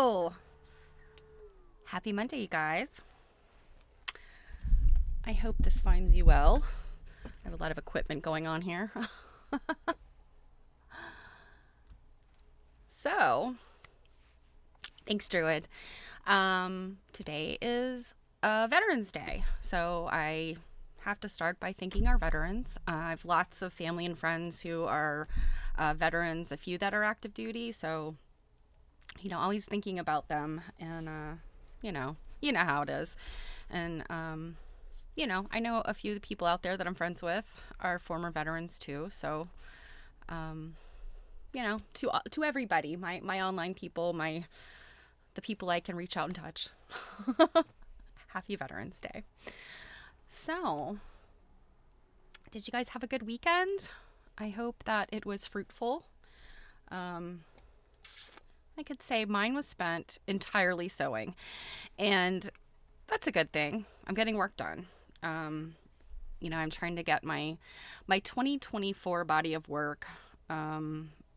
Hello! Happy Monday, you guys. I hope this finds you well. I have a lot of equipment going on here. So, thanks, Druid. Today is Veterans Day, so I have to start by thanking our veterans. I have lots of family and friends who are veterans, a few that are active duty, so always thinking about them, and you know how it is. And I know a few of the people out there that I'm friends with are former veterans too. So, to everybody, my online people, the people I can reach out and touch. Happy Veterans Day. So, did you guys have a good weekend? I hope that it was fruitful. I could say mine was spent entirely sewing, and that's a good thing. I'm getting work done. I'm trying to get my 2024 body of work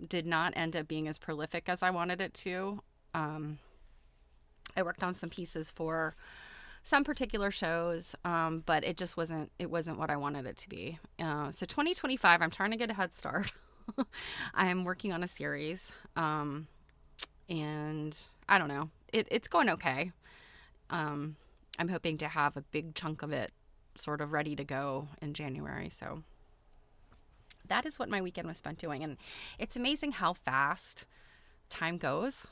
did not end up being as prolific as I wanted it to. I worked on some pieces for some particular shows, but it just wasn't what I wanted it to be. So 2025, I'm trying to get a head start. I am working on a series, and I don't know. It's going okay. I'm hoping to have a big chunk of it sort of ready to go in January. So that is what my weekend was spent doing. And it's amazing how fast time goes,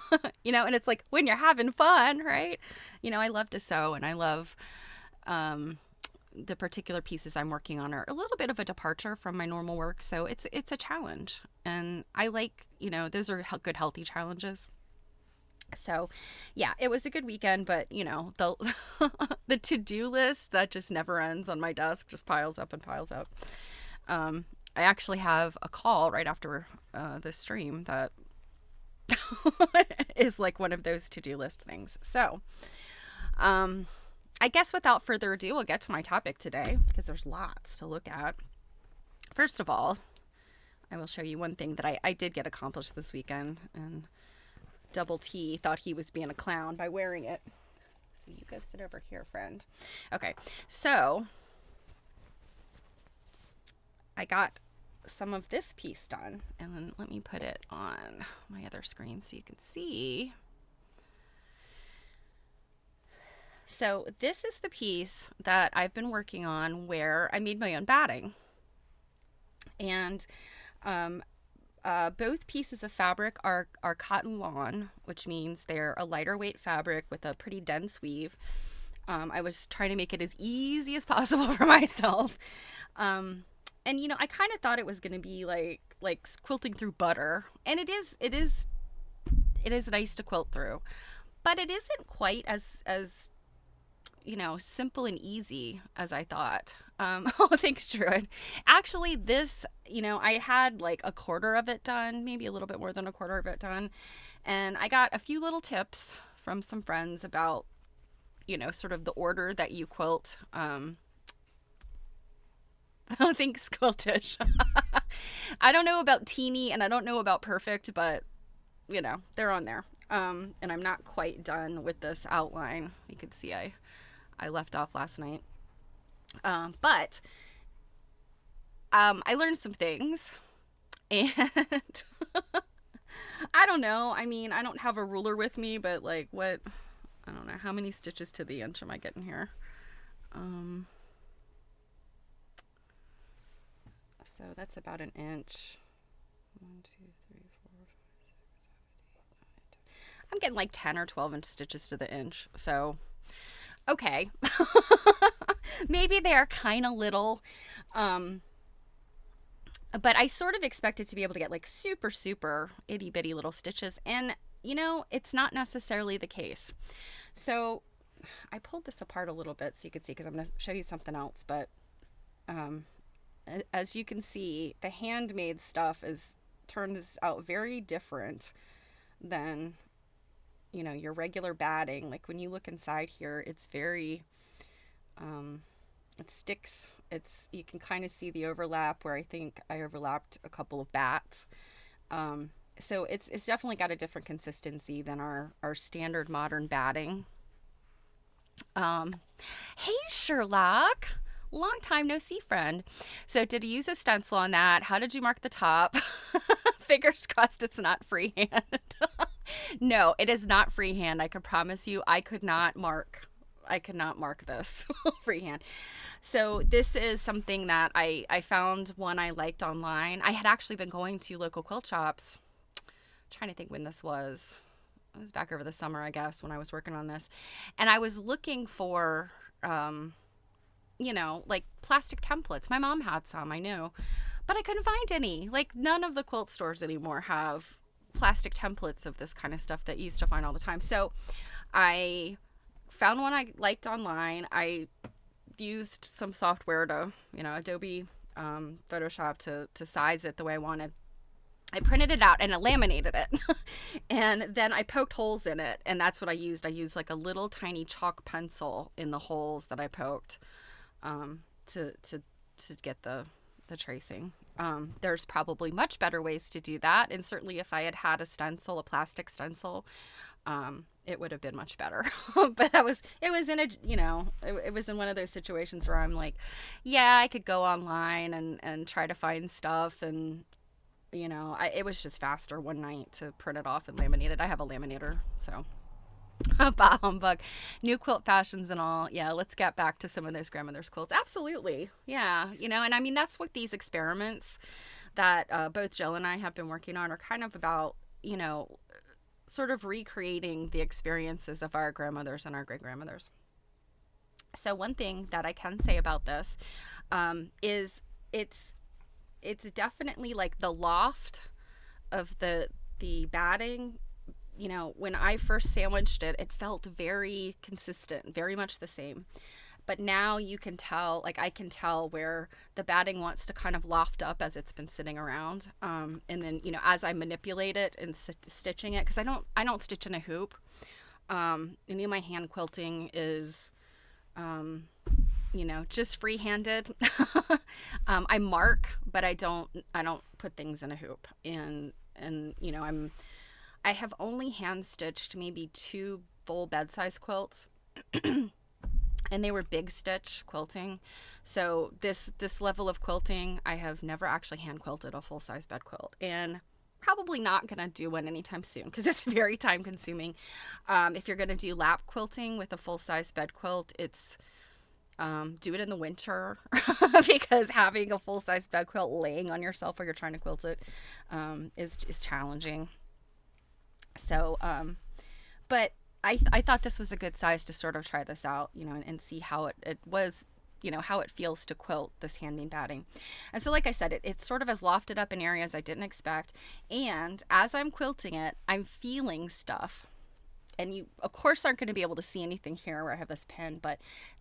and it's like when you're having fun, right? I love to sew, and I love, the particular pieces I'm working on are a little bit of a departure from my normal work. So it's a challenge, and I like, those are good, healthy challenges. So, yeah, it was a good weekend, but the the to-do list that just never ends on my desk just piles up and piles up. I actually have a call right after this stream that is like one of those to-do list things. So, I guess without further ado, we'll get to my topic today because there's lots to look at. First of all, I will show you one thing that I did get accomplished this weekend, and Double T thought he was being a clown by wearing it. So you go sit over here, friend. Okay, so I got some of this piece done, and then let me put it on my other screen so you can see. So this is the piece that I've been working on where I made my own batting. And both pieces of fabric are cotton lawn, which means they're a lighter weight fabric with a pretty dense weave. I was trying to make it as easy as possible for myself. And I kind of thought it was going to be like quilting through butter, and it is nice to quilt through, but it isn't quite as simple and easy as I thought. Oh, thanks, Druid. Actually, this, I had like a quarter of it done, maybe a little bit more than a quarter of it done. And I got a few little tips from some friends about, sort of the order that you quilt. Oh, thanks, Quiltish. I don't know about teeny and I don't know about perfect, but, they're on there. And I'm not quite done with this outline. You can see I left off last night. But I learned some things, and I don't know. I mean, I don't have a ruler with me, but I don't know. How many stitches to the inch am I getting here? So that's about an inch. 1, 2, 3, 4, 5, 6, 7, 8, 9, 10. I'm getting like 10 or 12 inch stitches to the inch. So, okay. Maybe they are kind of little, but I sort of expected to be able to get like super, super itty bitty little stitches, and it's not necessarily the case. So I pulled this apart a little bit so you can see, because I'm going to show you something else, but as you can see, the handmade stuff turns out very different than your regular batting. Like when you look inside here, it's very it sticks. You can kind of see the overlap where I think I overlapped a couple of bats. So it's definitely got a different consistency than our standard modern batting. Um, hey Sherlock, long time no see, friend. So did you use a stencil on that? How did you mark the top? Fingers crossed it's not freehand. No, it is not freehand. I can promise you, I could not mark this freehand. So this is something that I found one I liked online. I had actually been going to local quilt shops. I'm trying to think when this was. It was back over the summer, I guess, when I was working on this. And I was looking for, like plastic templates. My mom had some, I knew. But I couldn't find any. Like, none of the quilt stores anymore have plastic templates of this kind of stuff that you used to find all the time. So I found one I liked online. I used some software to, Adobe Photoshop to size it the way I wanted. I printed it out and I laminated it. And then I poked holes in it, and that's what I used. I used like a little tiny chalk pencil in the holes that I poked to get the tracing. There's probably much better ways to do that, and certainly if I had had a plastic stencil, it would have been much better. But it was in one of those situations where I'm like, yeah, I could go online and try to find stuff, and it was just faster one night to print it off and laminate it. I have a laminator, so bah humbug. New quilt fashions and all. Yeah, let's get back to some of those grandmother's quilts. Absolutely. Yeah, and I mean, that's what these experiments that both Jill and I have been working on are kind of about, sort of recreating the experiences of our grandmothers and our great-grandmothers. So one thing that I can say about this is it's definitely like the loft of the batting. When I first sandwiched it, it felt very consistent, very much the same. But now you can tell, like I can tell where the batting wants to kind of loft up as it's been sitting around. And then, as I manipulate it and stitching it, because I don't stitch in a hoop. My hand quilting is, just free-handed. I mark, but I don't put things in a hoop. And I have only hand stitched maybe 2 full bed size quilts. And they were big stitch quilting. So this level of quilting, I have never actually hand quilted a full size bed quilt, and probably not going to do one anytime soon because it's very time consuming. If you're going to do lap quilting with a full size bed quilt, it's do it in the winter because having a full size bed quilt laying on yourself while you're trying to quilt it is challenging. So, but I thought this was a good size to sort of try this out, and see how it was, how it feels to quilt this hand-made batting. And so, like I said, it sort of has lofted up in areas I didn't expect. And as I'm quilting it, I'm feeling stuff. And you, of course, aren't going to be able to see anything here where I have this pin, but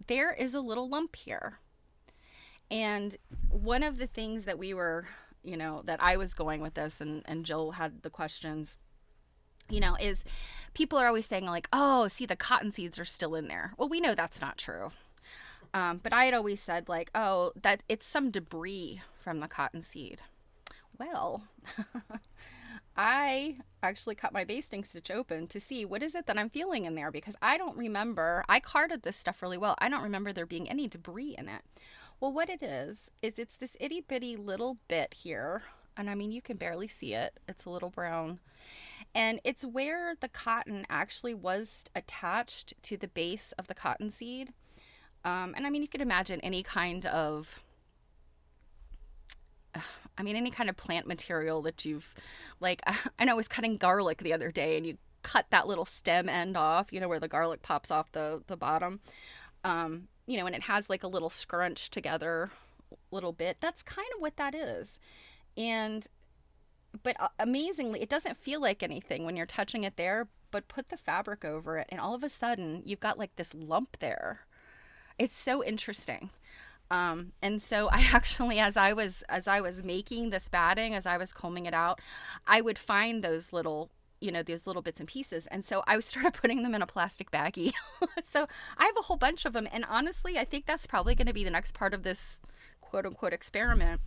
there is a little lump here. And one of the things that we were, that I was going with this, and Jill had the questions, is people are always saying like, oh, see, the cotton seeds are still in there. Well, we know that's not true. But I had always said like, oh, that it's some debris from the cotton seed. Well, I actually cut my basting stitch open to see what is it that I'm feeling in there, because I don't remember, I carded this stuff really well. I don't remember there being any debris in it. Well, what it is it's this itty bitty little bit here. And I mean, you can barely see it. It's a little brown. And it's where the cotton actually was attached to the base of the cotton seed. And I mean, you could imagine any kind of plant material that you've, like, I know I was cutting garlic the other day, and you cut that little stem end off, where the garlic pops off the bottom, and it has like a little scrunch together little bit. That's kind of what that is. But amazingly, it doesn't feel like anything when you're touching it there, but put the fabric over it, and all of a sudden you've got like this lump there. It's so interesting. And so I actually, as I was making this batting, as I was combing it out, I would find those little, these little bits and pieces. And so I started putting them in a plastic baggie. So I have a whole bunch of them. And honestly, I think that's probably going to be the next part of this quote unquote experiment.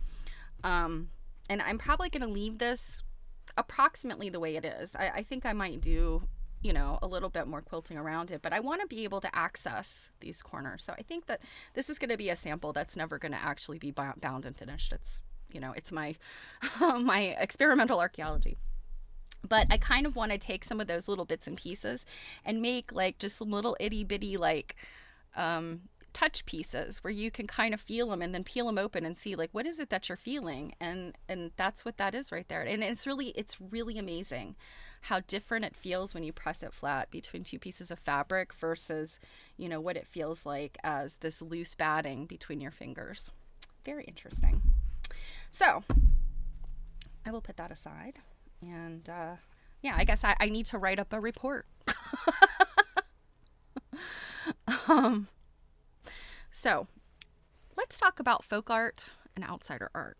And I'm probably going to leave this approximately the way it is. I think I might do, a little bit more quilting around it, but I want to be able to access these corners. So I think that this is going to be a sample that's never going to actually be bound and finished. It's, it's my, my experimental archaeology. But I kind of want to take some of those little bits and pieces and make like just some little itty bitty like touch pieces where you can kind of feel them and then peel them open and see like what is it that you're feeling, and that's what that is right there. And it's really amazing how different it feels when you press it flat between two pieces of fabric versus what it feels like as this loose batting between your fingers. Very interesting. So I will put that aside. And yeah, I guess I need to write up a report. So let's talk about folk art and outsider art.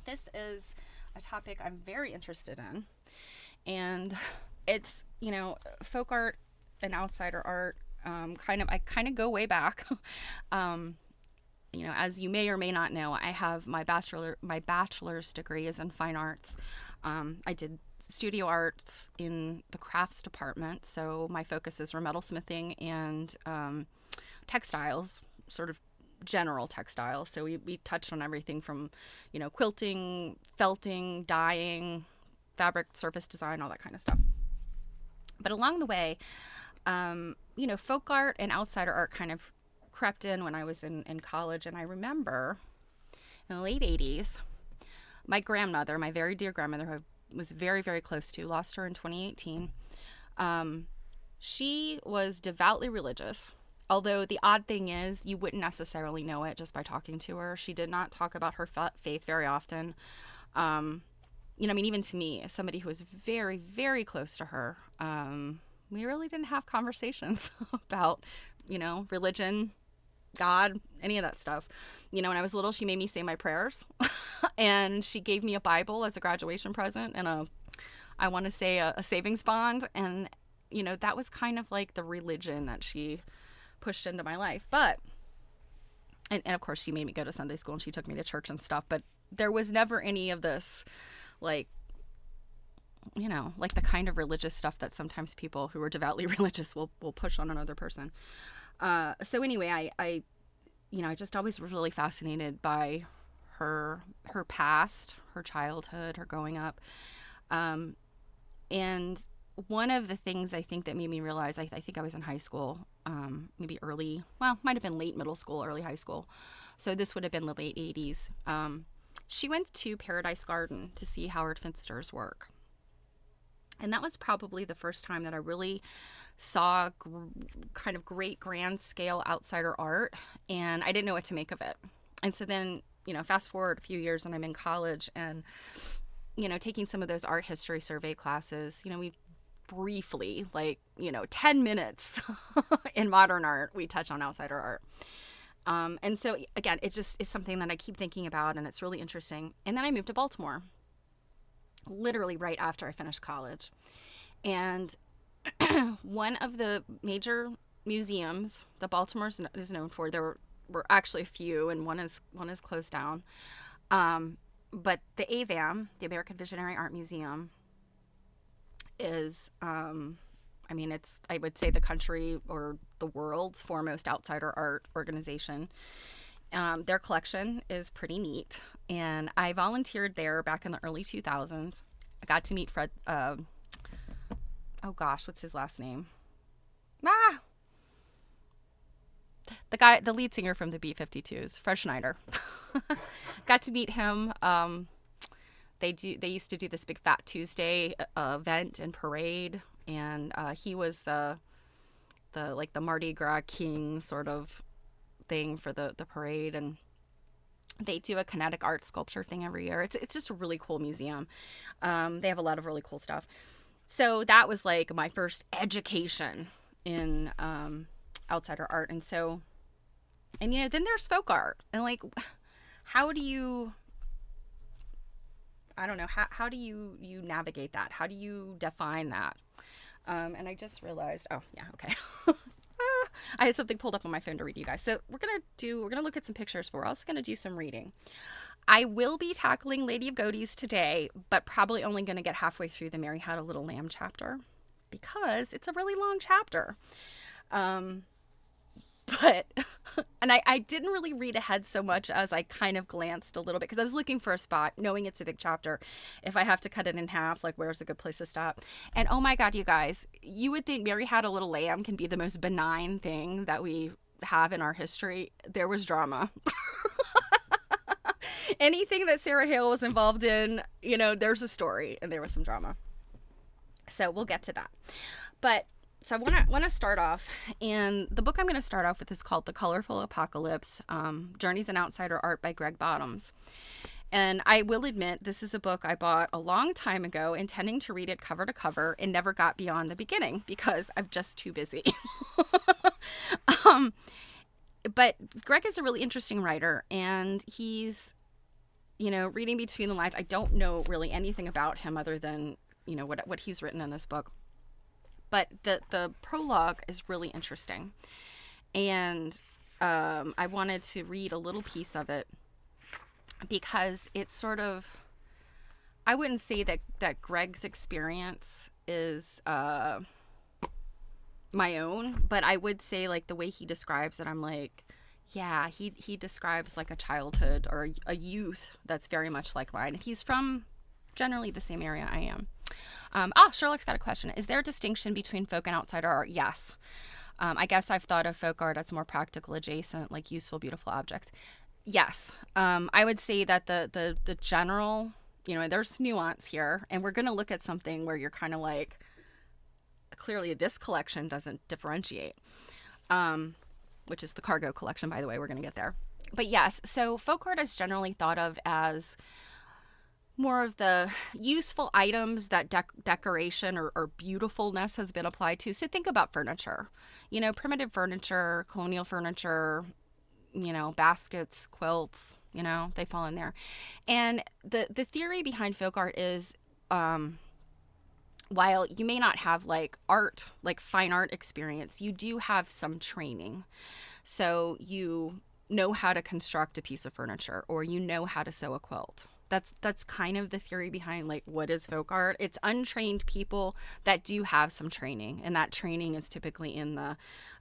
This is a topic I'm very interested in. And it's, folk art and outsider art, I kind of go way back. As you may or may not know, I have my bachelor's degree is in fine arts. I did studio arts in the crafts department, so my focuses were metalsmithing and textiles, sort of general textiles. So we touched on everything from, quilting, felting, dyeing, fabric surface design, all that kind of stuff. But along the way, folk art and outsider art kind of crept in when I was in college. And I remember in the late 80s, my grandmother, my very dear grandmother, who I was very, very close to, lost her in 2018. She was devoutly religious, although the odd thing is you wouldn't necessarily know it just by talking to her. She did not talk about her faith very often. Even to me, as somebody who was very, very close to her, we really didn't have conversations about, religion, God, any of that stuff. When I was little, she made me say my prayers and she gave me a Bible as a graduation present and a savings bond. And, that was kind of like the religion that she pushed into my life. But, and of course she made me go to Sunday school and she took me to church and stuff, but there was never any of this, like the kind of religious stuff that sometimes people who are devoutly religious will push on another person. So anyway, I just always was really fascinated by her past, her childhood, her growing up. And one of the things I think that made me realize, I think I was in high school, maybe might have been late middle school, early high school. So this would have been the late 80s. She went to Paradise Garden to see Howard Finster's work. And that was probably the first time that I really saw kind of great grand scale outsider art, and I didn't know what to make of it. And so then, fast forward a few years and I'm in college and, taking some of those art history survey classes, we briefly, 10 minutes in modern art, we touch on outsider art. And so again, it's something that I keep thinking about and it's really interesting. And then I moved to Baltimore, literally right after I finished college. And one of the major museums that Baltimore is known for, there were actually a few, and one is closed down. But the AVAM, the American Visionary Art Museum, is, it's, I would say, the country or the world's foremost outsider art organization. Their collection is pretty neat. And I volunteered there back in the early 2000s. I got to meet Fred, what's his last name? The lead singer from the B-52s, Fred Schneider. Got to meet him. They used to do this big Fat Tuesday event and parade, and he was the Mardi Gras king sort of thing for the parade, and they do a kinetic art sculpture thing every year. It's just a really cool museum. They have a lot of really cool stuff. So that was like my first education in outsider art. And so, and then there's folk art, and how do you, I don't know, how do you navigate that? How do you define that? And I just realized, okay. I had something pulled up on my phone to read you guys. So we're going to look at some pictures, but we're also going to do some reading. I will be tackling Lady of Godey's today, but probably only going to get halfway through the Mary Had a Little Lamb chapter because it's a really long chapter. But, and I didn't really read ahead so much as I kind of glanced a little bit because I was looking for a spot, knowing it's a big chapter. If I have to cut it in half, like where's a good place to stop? And oh my God, you guys, you would think Mary Had a Little Lamb can be the most benign thing that we have in our history. There was drama. Anything that Sarah Hale was involved in, you know, there's a story and there was some drama. So we'll get to that. But so I want to start off, and the book I'm going to start off with is called The Colorful Apocalypse, Journeys in Outsider Art by Greg Bottoms. And I will admit, this is a book I bought a long time ago, intending to read it cover to cover, and never got beyond the beginning because I'm just too busy. But Greg is a really interesting writer, and he's, you know, reading between the lines. I don't know really anything about him other than, you know, what he's written in this book. But the prologue is really interesting. And I wanted to read a little piece of it because it's sort of, I wouldn't say that Greg's experience is my own, but I would say like the way he describes it, I'm like, yeah, he describes like a childhood or a youth that's very much like mine. He's from generally the same area I am. Sherlock's got a question. Is there a distinction between folk and outsider art? Yes. I guess I've thought of folk art as more practical, adjacent, like useful, beautiful objects. Yes. I would say that the general, you know, there's nuance here, and we're going to look at something where you're kind of like, clearly this collection doesn't differentiate, which is the cargo collection, by the way. We're going to get there. But yes, so folk art is generally thought of as more of the useful items that decoration or beautifulness has been applied to. So think about furniture, you know, primitive furniture, colonial furniture, you know, baskets, quilts, you know, they fall in there. And the theory behind folk art is, while you may not have like art, like fine art experience, you do have some training. So you know how to construct a piece of furniture, or you know how to sew a quilt. That's kind of the theory behind like what is folk art. It's untrained people that do have some training, and that training is typically in the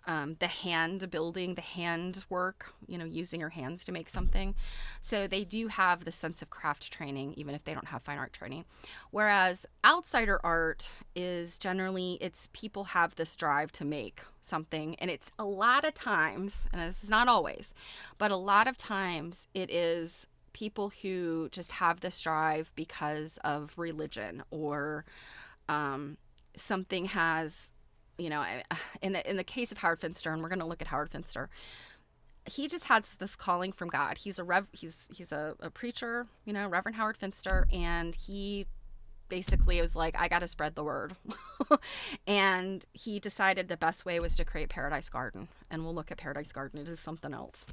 hand building, the hand work, you know, using your hands to make something. So they do have the sense of craft training, even if they don't have fine art training. Whereas outsider art is generally, it's people have this drive to make something, and it's a lot of times, and this is not always, but a lot of times it is people who just have this drive because of religion, or something has, you know, in the case of Howard Finster, and we're going to look at Howard Finster, he just has this calling from God. He's a preacher, you know, Reverend Howard Finster, and he basically was like, I got to spread the word. And he decided the best way was to create Paradise Garden, and we'll look at Paradise Garden. It is something else.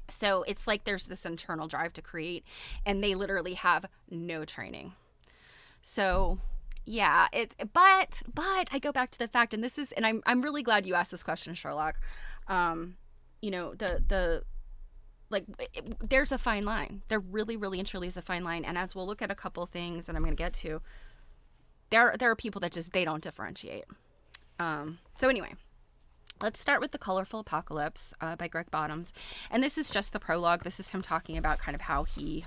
So it's like there's this internal drive to create, and they literally have no training. So yeah, but I go back to the fact, and this is, and I'm really glad you asked this question, Sherlock. You know, there's a fine line. There really, really and truly is a fine line. And as we'll look at a couple of things that I'm going to get to, there are people that just, they don't differentiate. So anyway, let's start with The Colorful Apocalypse by Greg Bottoms. And this is just the prologue. This is him talking about kind of how he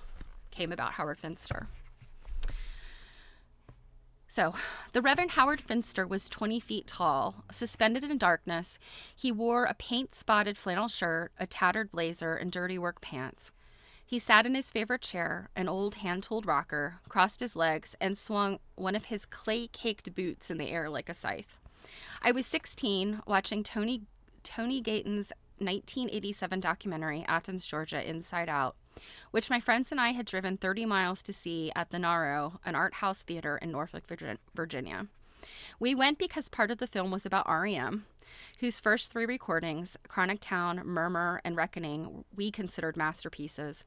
came about Howard Finster. So, the Reverend Howard Finster was 20 feet tall, suspended in darkness. He wore a paint-spotted flannel shirt, a tattered blazer, and dirty work pants. He sat in his favorite chair, an old hand-tooled rocker, crossed his legs, and swung one of his clay-caked boots in the air like a scythe. I was 16, watching Tony Gayton's 1987 documentary, Athens, Georgia, Inside Out, which my friends and I had driven 30 miles to see at the Narrow, an art house theater in Norfolk, Virginia. We went because part of the film was about R.E.M., whose first 3 recordings, Chronic Town, Murmur, and Reckoning, we considered masterpieces.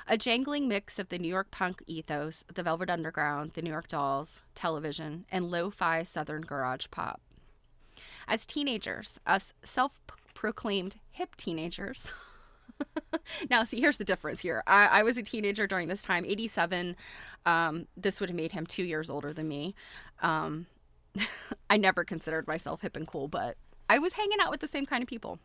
A jangling mix of the New York punk ethos, the Velvet Underground, the New York Dolls, television, and lo-fi Southern garage pop. As teenagers, us self-proclaimed hip teenagers, Now, see, here's the difference here. I was a teenager during this time, 87. This would have made him 2 years older than me. Um, I never considered myself hip and cool, but I was hanging out with the same kind of people.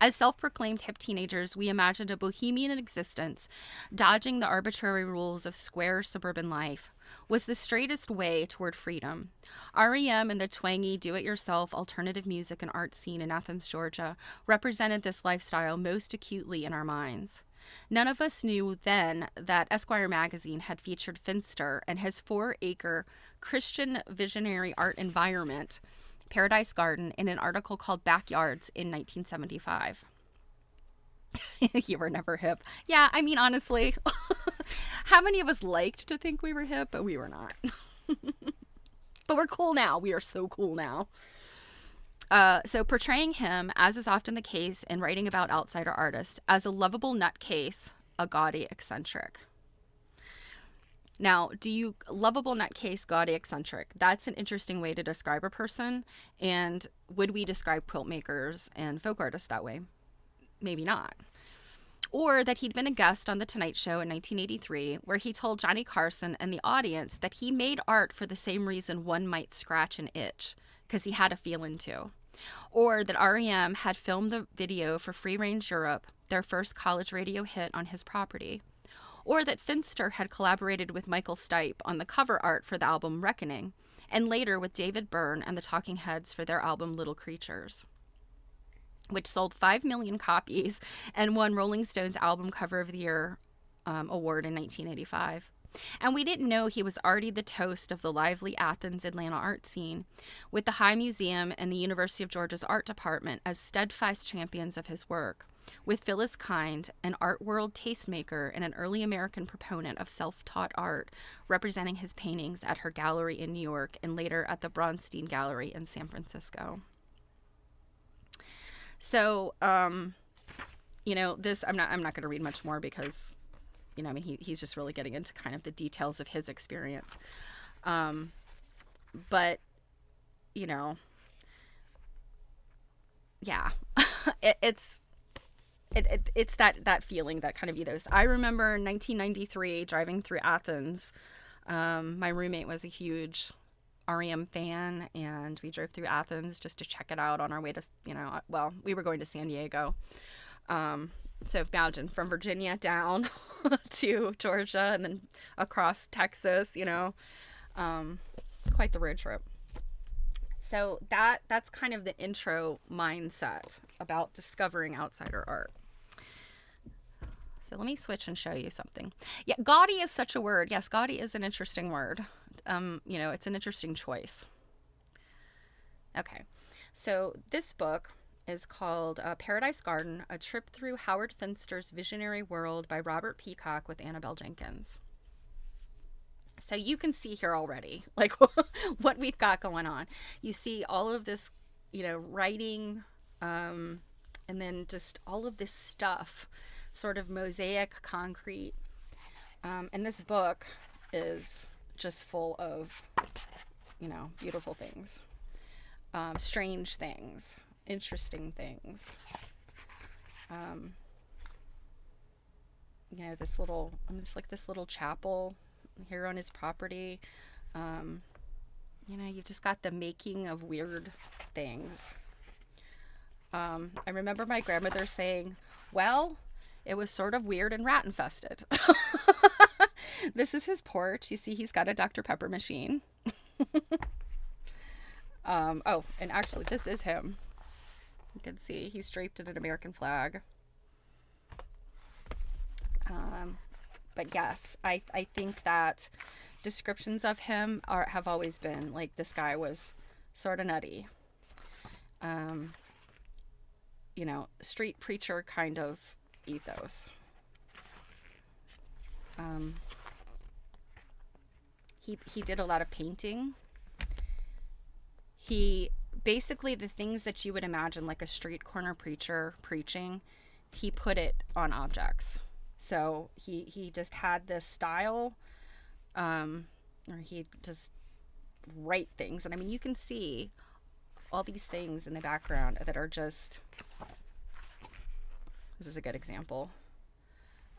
As self-proclaimed hip teenagers, we imagined a bohemian existence, dodging the arbitrary rules of square suburban life was the straightest way toward freedom. REM and the twangy, do-it-yourself alternative music and art scene in Athens, Georgia, represented this lifestyle most acutely in our minds. None of us knew then that Esquire magazine had featured Finster and his 4-acre Christian visionary art environment, Paradise Garden, in an article called Backyards in 1975. You were never hip. Yeah, I mean, honestly, how many of us liked to think we were hip, but we were not. But we're cool now. We are so cool now. So portraying him, as is often the case in writing about outsider artists, as a lovable nutcase, a gaudy eccentric. Now, lovable nutcase, gaudy eccentric? That's an interesting way to describe a person. And would we describe quilt makers and folk artists that way? Maybe not. Or that he'd been a guest on The Tonight Show in 1983, where he told Johnny Carson and the audience that he made art for the same reason one might scratch an itch, because he had a feeling too. Or that REM had filmed the video for Free Range Europe, their first college radio hit on his property. Or that Finster had collaborated with Michael Stipe on the cover art for the album Reckoning, and later with David Byrne and the Talking Heads for their album Little Creatures, which sold 5 million copies and won Rolling Stone's Album Cover of the Year award in 1985. And we didn't know he was already the toast of the lively Athens, Atlanta art scene, with the High Museum and the University of Georgia's art department as steadfast champions of his work, with Phyllis Kind, an art world tastemaker and an early American proponent of self-taught art, representing his paintings at her gallery in New York and later at the Bronstein Gallery in San Francisco. So, this, I'm not going to read much more because, he's just really getting into kind of the details of his experience. But, yeah, it's that feeling, that kind of ethos. I remember in 1993 driving through Athens. My roommate was a huge REM fan, and we drove through Athens just to check it out on our way to, we were going to San Diego. So imagine from Virginia down to Georgia and then across Texas, quite the road trip. So that's kind of the intro mindset about discovering outsider art. So let me switch and show you something. Yeah, gaudy is such a word. Yes, gaudy is an interesting word. It's an interesting choice. Okay, so this book is called Paradise Garden, A Trip Through Howard Finster's Visionary World by Robert Peacock with Annabelle Jenkins. So you can see here already, like, what we've got going on. You see all of this, writing, and then just all of this stuff, sort of mosaic concrete. And this book is just full of, beautiful things, strange things, interesting things. This little chapel here on his property. You've just got the making of weird things. I remember my grandmother saying, well, it was sort of weird and rat infested. This is his porch. You see, he's got a Dr. Pepper machine. And actually, this is him. You can see he's draped in an American flag. But yes, I think that descriptions of him have always been like, this guy was sort of nutty. Street preacher kind of ethos. He did a lot of painting. He basically, the things that you would imagine like a street corner preacher preaching, he put it on objects. So he just had this style, or he just write things. And you can see all these things in the background that are just This is a good example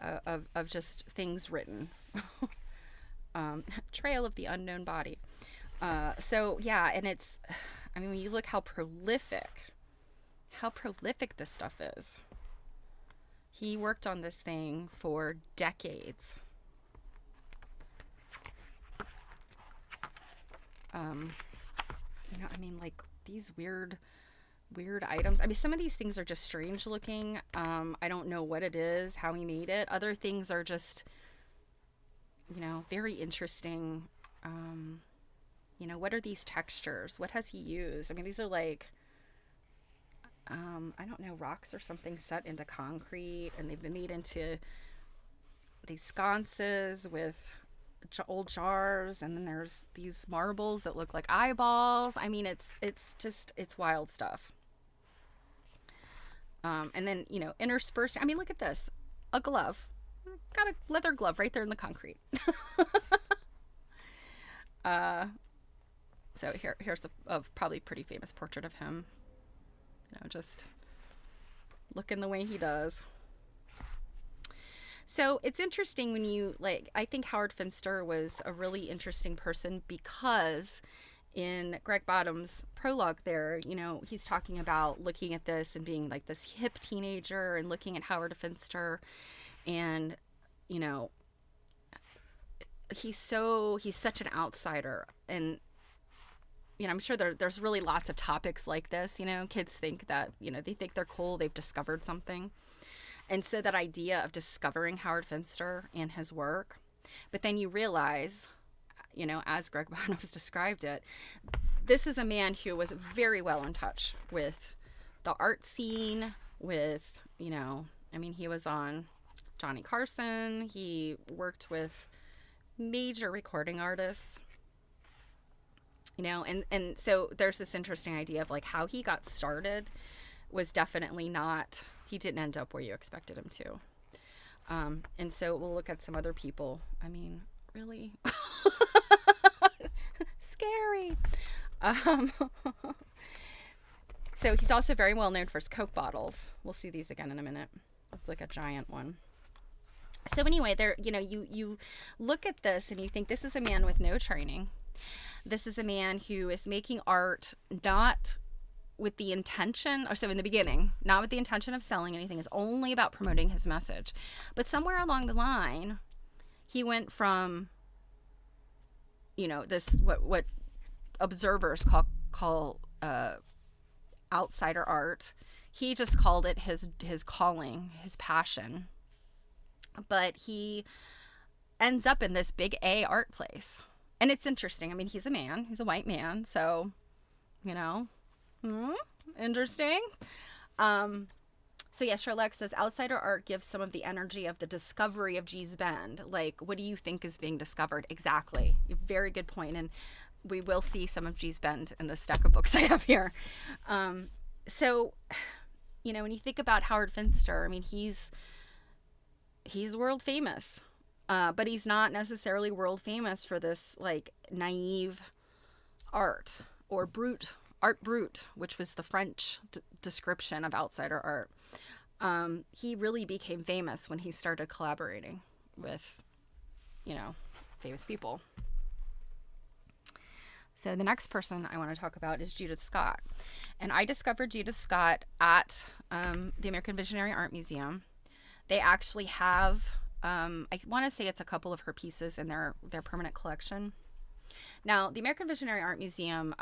of just things written. Trail of the Unknown Body. So yeah, and it's, I mean, when you look how prolific this stuff is. He worked on this thing for decades. You know, I mean, like these weird items. I mean, some of these things are just strange looking. I don't know what it is, how he made it. Other things are just, you know, very interesting. You know, what are these textures? What has he used? I mean, these are like, I don't know, rocks or something set into concrete, and they've been made into these sconces with old jars, and then there's these marbles that look like eyeballs. I mean, it's wild stuff. And then, you know, interspersed, I mean, look at this, a glove, got a leather glove right there in the concrete. So here's a probably pretty famous portrait of him, you know, just looking the way he does. So it's interesting when you, like, I think Howard Finster was a really interesting person because in Greg Bottom's prologue there, you know, he's talking about looking at this and being like this hip teenager and looking at Howard Finster, and, you know, he's such an outsider. And, you know, I'm sure there's really lots of topics like this. You know, kids think that, you know, they think they're cool, they've discovered something. And so that idea of discovering Howard Finster and his work, but then you realize, you know, as Greg Bottoms described it, this is a man who was very well in touch with the art scene, with, you know, I mean, he was on Johnny Carson, he worked with major recording artists, you know, and so there's this interesting idea of like how he got started was definitely not, he didn't end up where you expected him to. And so we'll look at some other people. I mean, really scary. So he's also very well known for his Coke bottles. We'll see these again in a minute. It's like a giant one. So anyway, there, you know, you look at this and you think this is a man with no training. This is a man who is making art not with the intention, or so in the beginning, not with the intention of selling anything. It's only about promoting his message. But somewhere along the line, he went from, you know, this, what observers call outsider art. He just called it his calling, his passion. But he ends up in this big A art place. And it's interesting. I mean, he's a man. He's a white man. So, you know, interesting. So yeah, Sherlock says outsider art gives some of the energy of the discovery of G's Bend. Like, what do you think is being discovered? Exactly. Very good point. And we will see some of G's Bend in the stack of books I have here. So, you know, when you think about Howard Finster, I mean, he's world famous, but he's not necessarily world famous for this like naive art or art brut, which was the French description of outsider art. He really became famous when he started collaborating with, you know, famous people. So the next person I want to talk about is Judith Scott. And I discovered Judith Scott at the American Visionary Art Museum. They actually have, I want to say it's a couple of her pieces in their permanent collection. Now, the American Visionary Art Museum,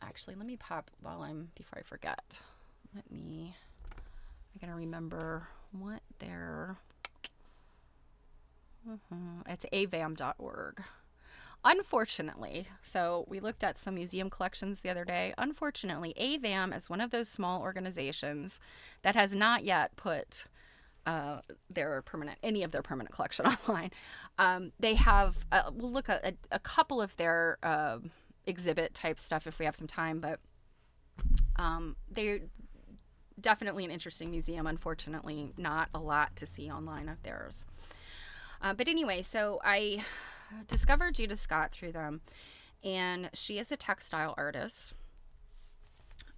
actually, let me pop before I forget. I'm going to remember what their, it's avam.org. Unfortunately, so we looked at some museum collections the other day. Unfortunately, AVAM is one of those small organizations that has not yet put any of their permanent collection online. They have, we'll look at a couple of their exhibit type stuff if we have some time, but they're definitely an interesting museum. Unfortunately, not a lot to see online of theirs. But anyway, so I discovered Judith Scott through them, and she is a textile artist.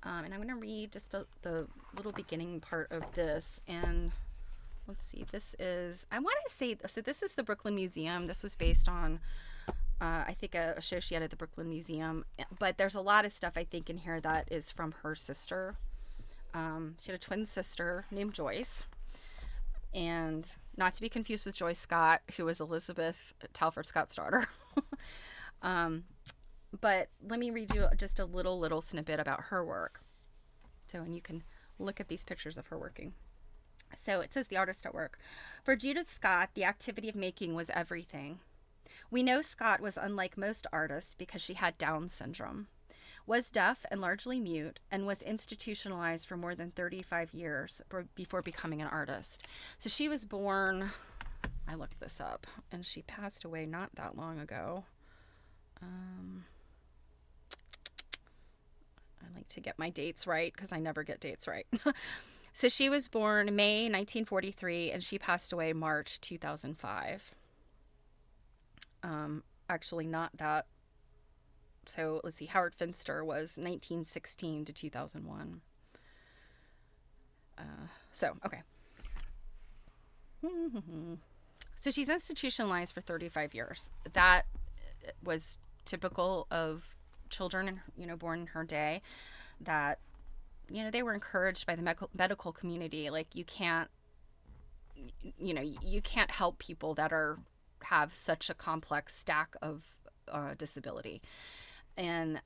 And I'm going to read just the little beginning part of this. And let's see, this is, I want to say, so this is the Brooklyn Museum. This was based on, I think, a show she had at the Brooklyn Museum. But there's a lot of stuff, I think, in here that is from her sister. She had a twin sister named Joyce. And not to be confused with Joyce Scott, who was Elizabeth Telford Scott's daughter. But let me read you just a little snippet about her work. So, and you can look at these pictures of her working. So it says, the artist at work. For Judith Scott, the activity of making was everything. We know Scott was unlike most artists because she had Down syndrome, was deaf and largely mute, and was institutionalized for more than 35 years before becoming an artist. So she was born, I looked this up, and she passed away not that long ago. I like to get my dates right because I never get dates right. So she was born May 1943 and she passed away March 2005. Actually not that. So let's see, Howard Finster was 1916 to 2001. Okay. So she's institutionalized for 35 years. That was typical of children, born in her day, that, they were encouraged by the medical community. Like, you can't help people that have such a complex stack of disability. And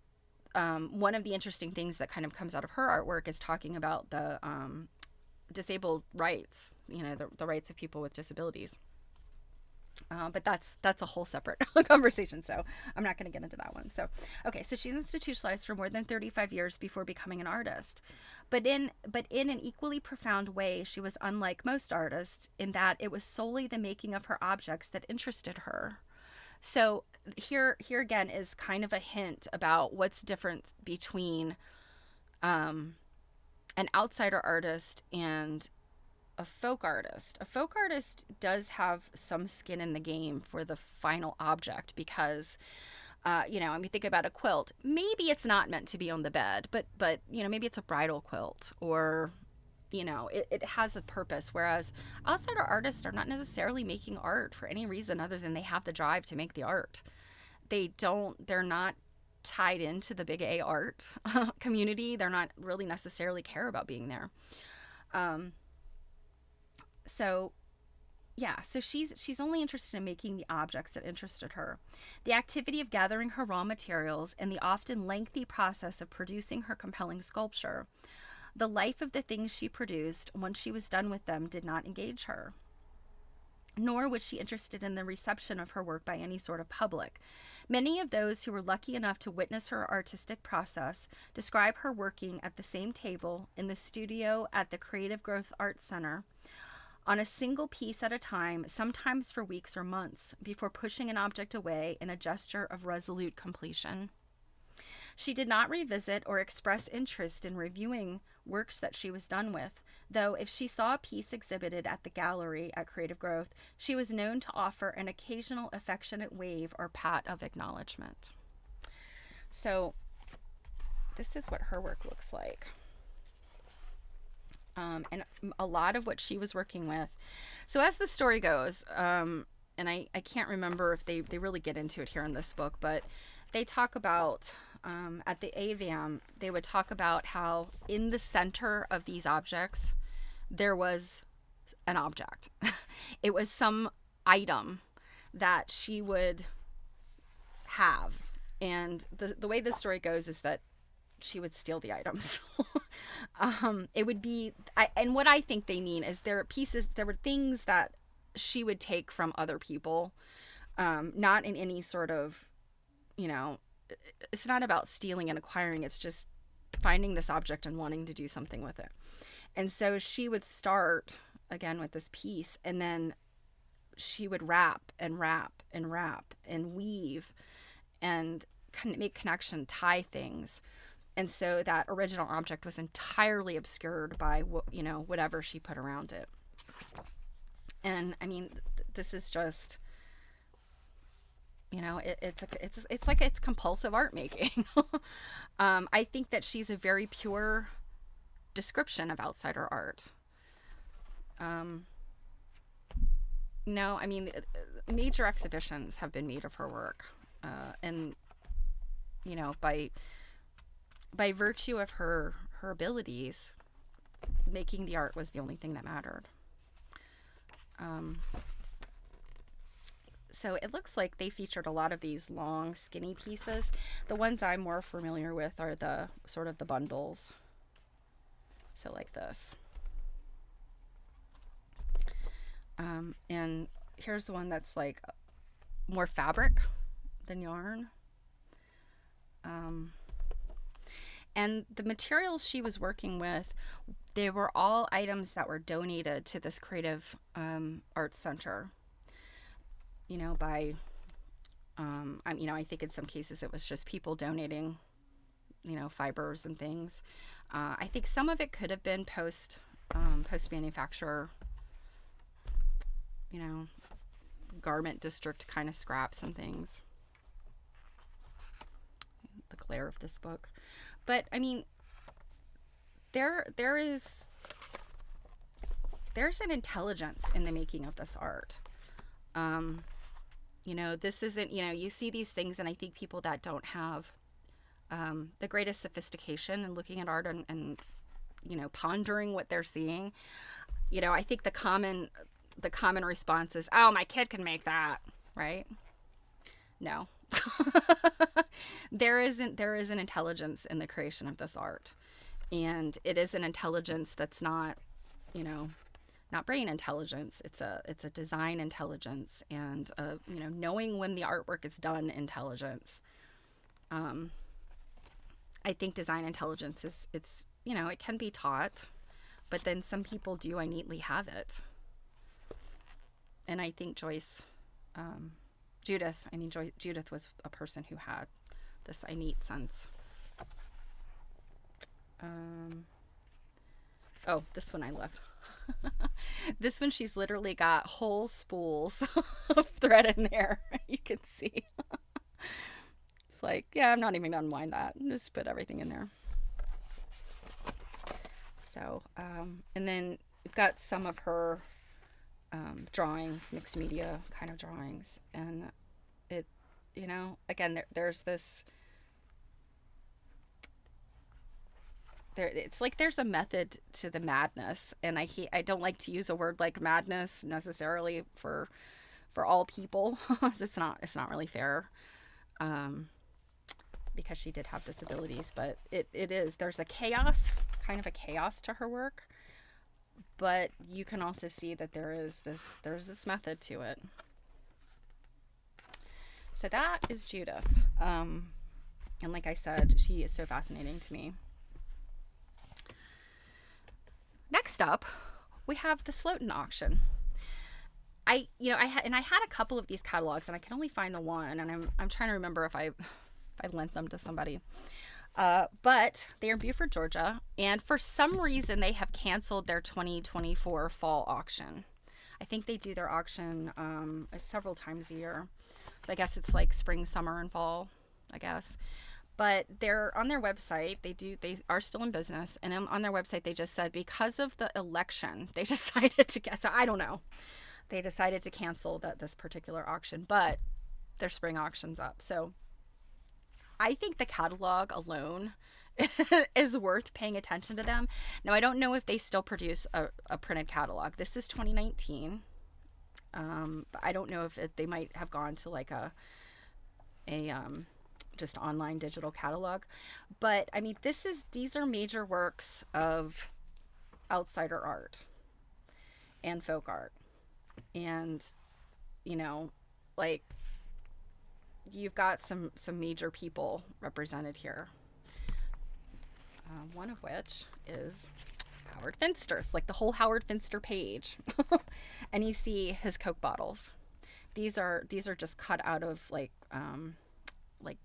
one of the interesting things that kind of comes out of her artwork is talking about the disabled rights, the rights of people with disabilities. But that's a whole separate conversation, so I'm not going to get into that one. So, okay, so she's institutionalized for more than 35 years before becoming an artist. But in an equally profound way, she was unlike most artists in that it was solely the making of her objects that interested her. So here again is kind of a hint about what's different between an outsider artist and a folk artist. A folk artist does have some skin in the game for the final object because, think about a quilt. Maybe it's not meant to be on the bed, but maybe it's a bridal quilt or, it has a purpose. Whereas outsider artists are not necessarily making art for any reason other than they have the drive to make the art. They're not tied into the big A art community. They're not really necessarily care about being there. So she's only interested in making the objects that interested her. The activity of gathering her raw materials and the often lengthy process of producing her compelling sculpture. The life of the things she produced, once she was done with them, did not engage her. Nor was she interested in the reception of her work by any sort of public. Many of those who were lucky enough to witness her artistic process describe her working at the same table in the studio at the Creative Growth Arts Center, on a single piece at a time, sometimes for weeks or months, before pushing an object away in a gesture of resolute completion. She did not revisit or express interest in reviewing works that she was done with, though if she saw a piece exhibited at the gallery at Creative Growth, she was known to offer an occasional affectionate wave or pat of acknowledgement. So this is what her work looks like. And a lot of what she was working with. So as the story goes, and I can't remember if they really get into it here in this book, but they talk about, at the AVAM, they would talk about how in the center of these objects, there was an object. It was some item that she would have. And the way the story goes is that she would steal the items. It would be, and what I think they mean is there were things that she would take from other people, not in any sort of, it's not about stealing and acquiring. It's just finding this object and wanting to do something with it. And so she would start again with this piece, and then she would wrap and wrap and wrap and weave and make connection, tie things. And so that original object was entirely obscured by, whatever she put around it. And I mean, this is just, It's like it's compulsive art making. I think that she's a very pure description of outsider art. Um, no, I mean, major exhibitions have been made of her work, and by virtue of her abilities, making the art was the only thing that mattered. Um, so it looks like they featured a lot of these long, skinny pieces. The ones I'm more familiar with are the sort of the bundles. So like this. And here's one that's like more fabric than yarn. And the materials she was working with, they were all items that were donated to this creative arts center. By I think in some cases it was just people donating, fibers and things. I think some of it could have been post manufacturer, garment district kind of scraps and things. The glare of this book. But I mean, there's an intelligence in the making of this art. This isn't, you see these things, and I think people that don't have the greatest sophistication in looking at art and pondering what they're seeing, I think the common response is, oh, my kid can make that, right? No. There is an intelligence in the creation of this art, and it is an intelligence that's not brain intelligence. It's a design intelligence, and knowing when the artwork is done intelligence. I think design intelligence it can be taught, but then some people do innately have it. And I think Judith was a person who had this innate sense. This one I love. This one, she's literally got whole spools of thread in there. You can see. It's like, yeah, I'm not even gonna unwind that. Just put everything in there. So, and then we've got some of her drawings, mixed media kind of drawings, and it, again, there's this. It's like there's a method to the madness, and I don't like to use a word like madness necessarily for all people. it's not really fair, because she did have disabilities, but there's a chaos to her work, but you can also see that there's this method to it. So that is Judith, and like I said, she is so fascinating to me. Next up, we have the Slotin auction. I had a couple of these catalogs, and I can only find the one, and I'm trying to remember if I lent them to somebody. But they are in Beaufort, Georgia, and for some reason they have canceled their 2024 fall auction. I think they do their auction several times a year. I guess it's like spring, summer, and fall, I guess. But they're on their website. They are still in business, and on their website they just said because of the election, they decided to so I don't know. They decided to cancel this particular auction, but their spring auction's up. So I think the catalog alone is worth paying attention to them. Now, I don't know if they still produce a printed catalog. This is 2019. But I don't know if they might have gone to like a just online digital catalog. But I mean, these are major works of outsider art and folk art. And, like, you've got some major people represented here. One of which is Howard Finster. It's like the whole Howard Finster page. And you see his Coke bottles. These are just cut out of like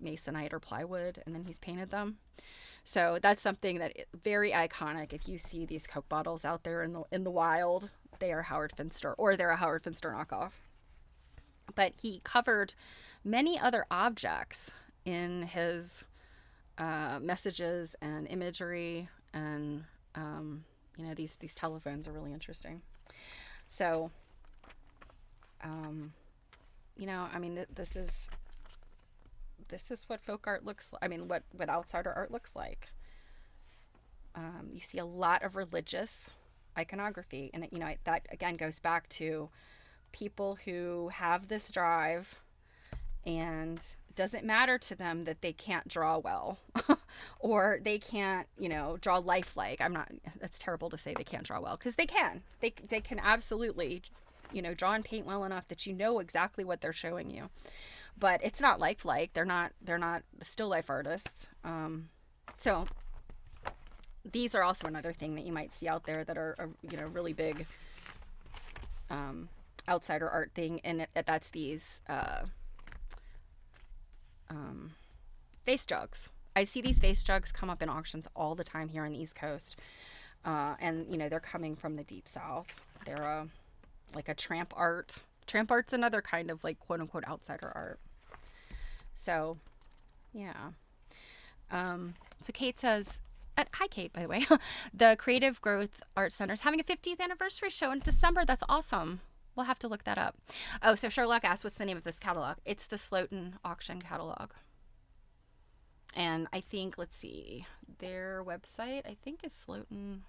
masonite or plywood, and then he's painted them. So that's something that very iconic. If you see these Coke bottles out there in the wild, they are Howard Finster, or they're a Howard Finster knockoff. But he covered many other objects in his messages and imagery, and these telephones are really interesting. So, I mean, this is what folk art looks like. I mean, what outsider art looks like. You see a lot of religious iconography, and that again goes back to people who have this drive, and it doesn't matter to them that they can't draw well or they can't draw lifelike. That's terrible to say they can't draw well, because they can absolutely draw and paint well enough that exactly what they're showing you, but it's not lifelike. They're not still life artists. So these are also another thing that you might see out there that are really big outsider art thing, and that's these vase jugs. I see these vase jugs come up in auctions all the time here on the East Coast, and they're coming from the Deep South. They're like a tramp art. Tramp art's another kind of like quote unquote outsider art. So, yeah. So Kate says, hi Kate, by the way. The Creative Growth Art Center is having a 50th anniversary show in December. That's awesome. We'll have to look that up. Oh, so Sherlock asked, what's the name of this catalog? It's the Slotin auction catalog. And I think, let's see, their website, I think is Slotin.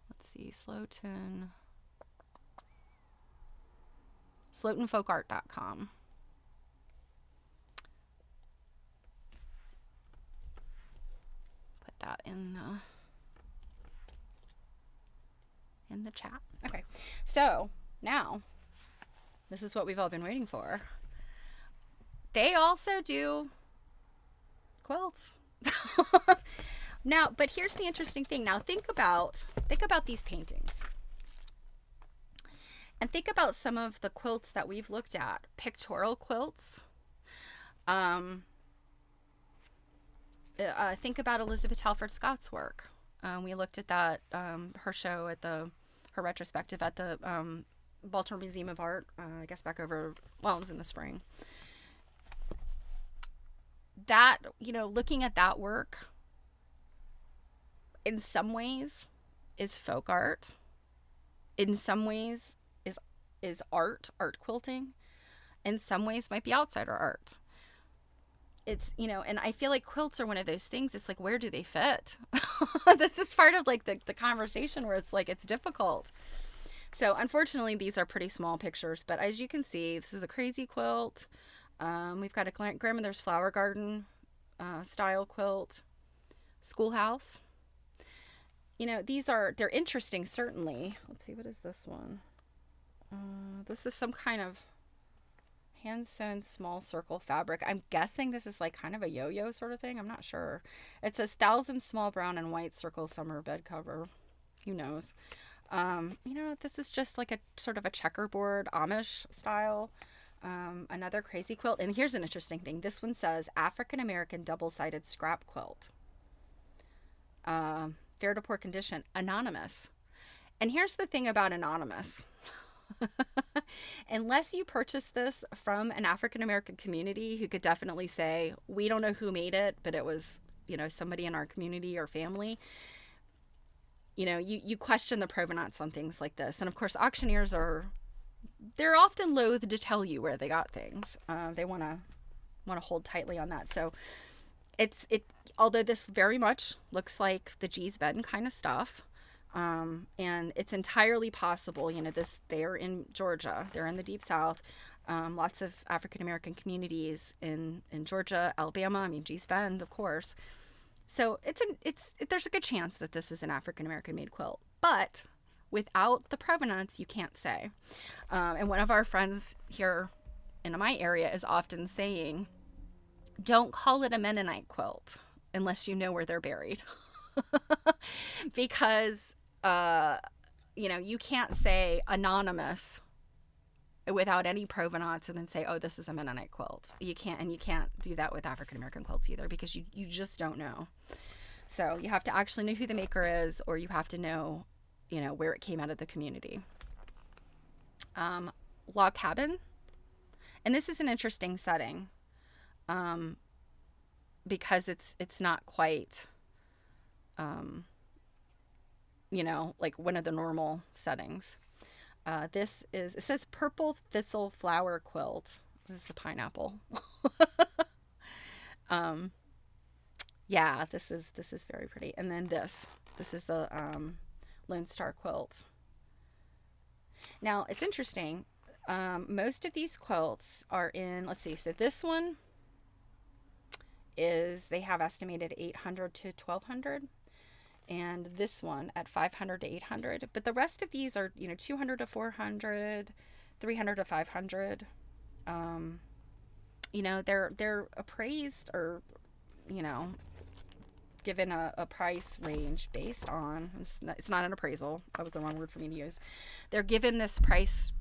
Let's see, slotinfolkart.com. Put that in the chat. Okay, so now this is what we've all been waiting for. They also do quilts. Now, but here's the interesting thing. Now think about these paintings. And think about some of the quilts that we've looked at. Pictorial quilts. Think about Elizabeth Telford Scott's work. We looked at that, her show at her retrospective at the Baltimore Museum of Art, I guess back over, well, it was in the spring. That, looking at that work, in some ways, is folk art. In some ways, is art quilting. In some ways, might be outsider art. It's, and I feel like quilts are one of those things. It's like, where do they fit? This is part of like the conversation where it's like, it's difficult. So unfortunately, these are pretty small pictures, but as you can see, this is a crazy quilt. We've got a grandmother's flower garden style quilt, schoolhouse. They're interesting, certainly. Let's see, what is this one? This is some kind of hand-sewn small circle fabric. I'm guessing this is like kind of a yo-yo sort of thing. I'm not sure. It says 1,000 small brown and white circle summer bed cover. Who knows? This is just like a sort of a checkerboard Amish style. Another crazy quilt. And here's an interesting thing. This one says African American double-sided scrap quilt. Fair to poor condition. Anonymous. And here's the thing about anonymous. Unless you purchase this from an African American community who could definitely say, we don't know who made it, but it was, somebody in our community or family. You question the provenance on things like this. And of course, auctioneers they're often loath to tell you where they got things. They want to hold tightly on that. So although this very much looks like the G's Bend kind of stuff, and it's entirely possible, they're in Georgia, they're in the Deep South, lots of African American communities in Georgia, Alabama, G's Bend, of course. So there's a good chance that this is an African American made quilt, but without the provenance, you can't say. And one of our friends here in my area is often saying, don't call it a Mennonite quilt unless you know where they're buried. Because, you can't say anonymous without any provenance and then say, oh, this is a Mennonite quilt. You can't do that with African American quilts either, because you just don't know. So you have to actually know who the maker is, or you have to know, where it came out of the community. log cabin. And this is an interesting setting, because it's not quite, like one of the normal settings. It says purple thistle flower quilt. This is a pineapple. Yeah, this is very pretty. And then this is the Lone Star quilt. Now, it's interesting. Most of these quilts are in, let's see, so this one they have estimated 800 to 1200, and this one at 500 to 800. But the rest of these are, 200 to 400, 300 to 500. They're appraised, or, given a price range based on, it's not an appraisal. That was the wrong word for me to use. They're given this price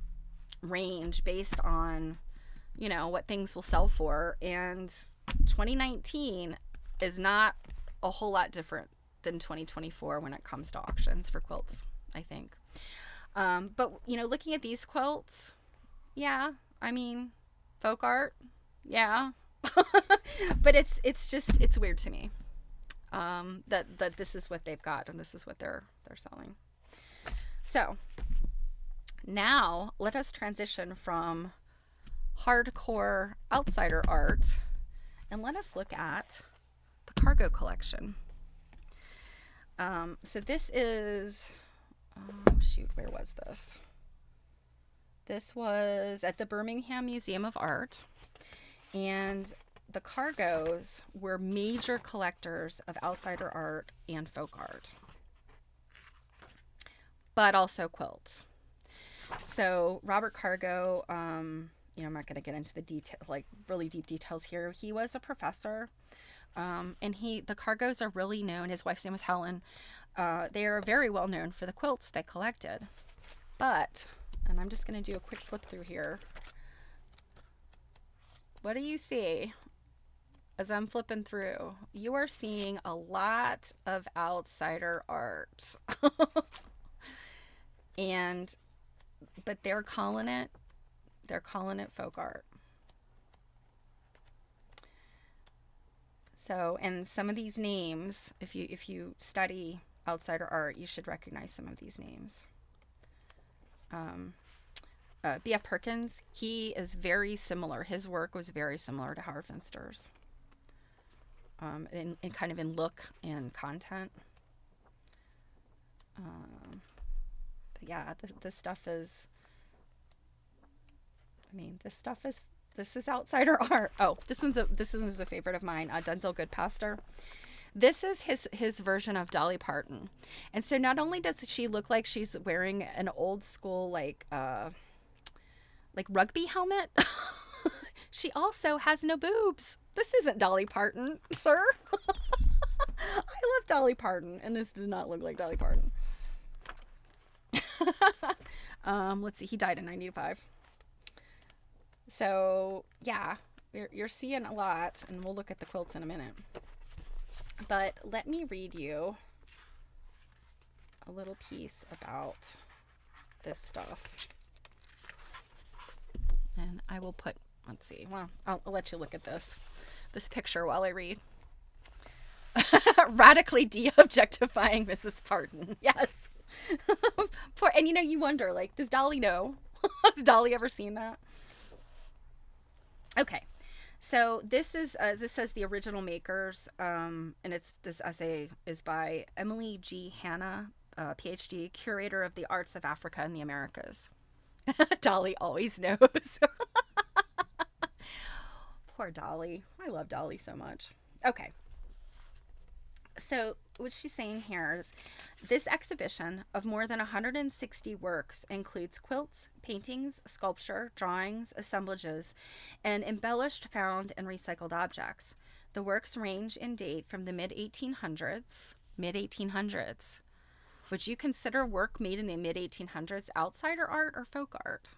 range based on, what things will sell for. And 2019 is not a whole lot different than 2024 when it comes to auctions for quilts, I think. But, looking at these quilts, yeah, I mean, folk art, yeah. But it's weird to me. That this is what they've got and this is what they're selling. So now let us transition from hardcore outsider art and let us look at the cargo collection. So this is, where was this? This was at the Birmingham Museum of Art, and the Cargos were major collectors of outsider art and folk art, but also quilts. So Robert Cargo, I'm not going to get into the detail, like really deep details here. He was a professor, and the Cargos are really known. His wife's name was Helen. They are very well known for the quilts they collected. But, and I'm just going to do a quick flip through here. What do you see? As I'm flipping through, you are seeing a lot of outsider art. But they're calling it folk art. So, and some of these names, if you study outsider art, you should recognize some of these names. B.F. Perkins, he is very similar. His work was very similar to Howard Finster's. In kind of in look and content. But yeah, this stuff is, this is outsider art. Oh, this one's a favorite of mine. Denzel Goodpaster. This is his version of Dolly Parton. And so not only does she look like she's wearing an old school, like rugby helmet, she also has no boobs. This isn't Dolly Parton, sir. I love Dolly Parton, and this does not look like Dolly Parton. Let's see. He died in 1995. So, yeah, you're seeing a lot, and we'll look at the quilts in a minute. But let me read you a little piece about this stuff. And I will put, let's see, well, I'll let you look at this picture while I read. Radically de-objectifying Mrs. Parton. Yes. And you wonder, like, does Dolly know? Has Dolly ever seen that? Okay. So this says the original makers, and this essay is by Emily G. Hanna, PhD, curator of the arts of Africa and the Americas. Dolly always knows. Poor Dolly. I love Dolly so much. Okay. So what she's saying here is this exhibition of more than 160 works includes quilts, paintings, sculpture, drawings, assemblages, and embellished, found, and recycled objects. The works range in date from the mid-1800s. Would you consider work made in the mid-1800s outsider art or folk art?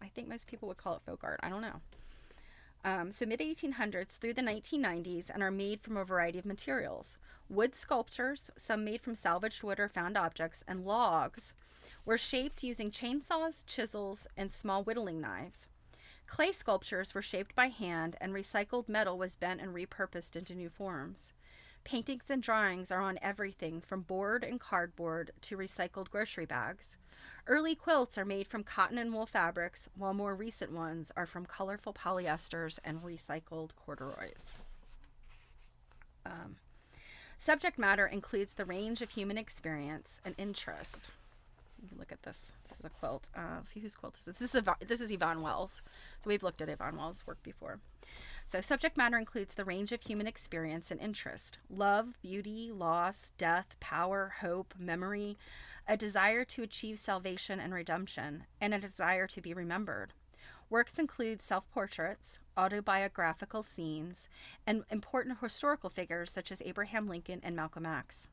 I think most people would call it folk art. I don't know. So mid-1800s through the 1990s, and are made from a variety of materials. Wood sculptures, some made from salvaged wood or found objects, and logs were shaped using chainsaws, chisels, and small whittling knives. Clay sculptures were shaped by hand, and recycled metal was bent and repurposed into new forms. Paintings and drawings are on everything from board and cardboard to recycled grocery bags. Early quilts are made from cotton and wool fabrics, while more recent ones are from colorful polyesters and recycled corduroys. Subject matter includes the range of human experience and interest. You can look at this. This is a quilt. Let's see whose quilt is this. This is Yvonne Wells. So we've looked at Yvonne Wells' work before. So subject matter includes the range of human experience and interest. Love, beauty, loss, death, power, hope, memory, a desire to achieve salvation and redemption, and a desire to be remembered. Works include self-portraits, autobiographical scenes, and important historical figures such as Abraham Lincoln and Malcolm X.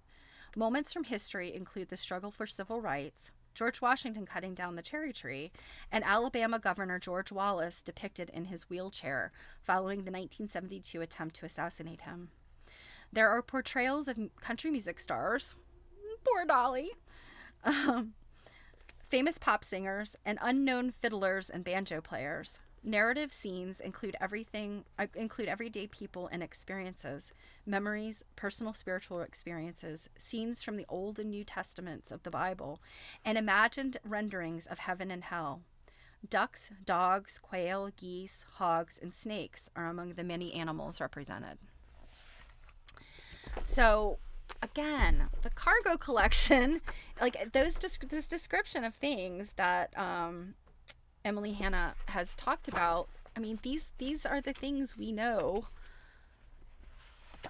Moments from history include the struggle for civil rights, George Washington cutting down the cherry tree, and Alabama Governor George Wallace depicted in his wheelchair following the 1972 attempt to assassinate him. There are portrayals of country music stars, poor Dolly, famous pop singers, and unknown fiddlers and banjo players. Narrative scenes include everyday people and experiences, memories, personal spiritual experiences, scenes from the Old and New Testaments of the Bible, and imagined renderings of heaven and hell. Ducks, dogs, quail, geese, hogs, and snakes are among the many animals represented. So, again, the cargo collection, like this description of things that Emily Hanna has talked about. I mean, these are the things we know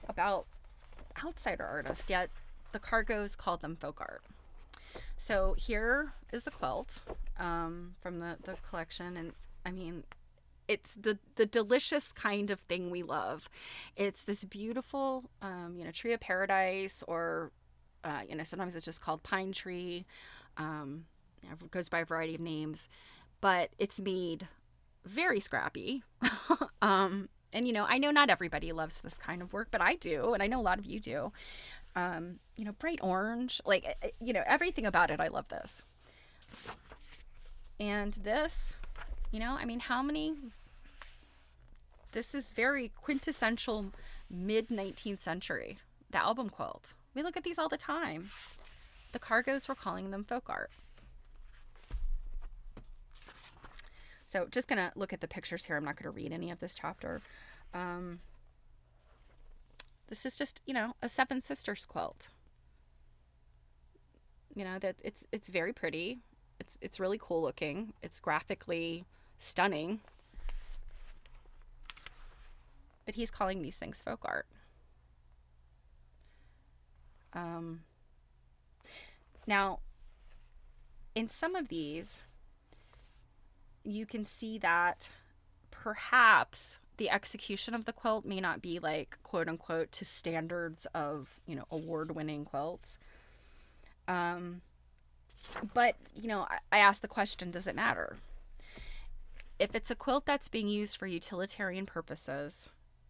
about outsider artists, yet the cargoes called them folk art. So here is the quilt from the collection, and I mean, it's the delicious kind of thing we love. It's this beautiful, tree of paradise, or sometimes it's just called pine tree. It goes by a variety of names, but it's made very scrappy. And I know not everybody loves this kind of work, but I do, and I know a lot of you do. Bright orange, everything about it. I love this. And this, how many? This is very quintessential mid-19th century, the album quilt. We look at these all the time. The cargoes were calling them folk art. So just going to look at the pictures here. I'm not going to read any of this chapter. This is just, a Seven Sisters quilt. That it's very pretty. It's really cool looking. It's graphically stunning. But he's calling these things folk art. Now, in some of these, you can see that perhaps the execution of the quilt may not be like, quote unquote, to standards of, award-winning quilts. But, I asked the question, does it matter? If it's a quilt that's being used for utilitarian purposes,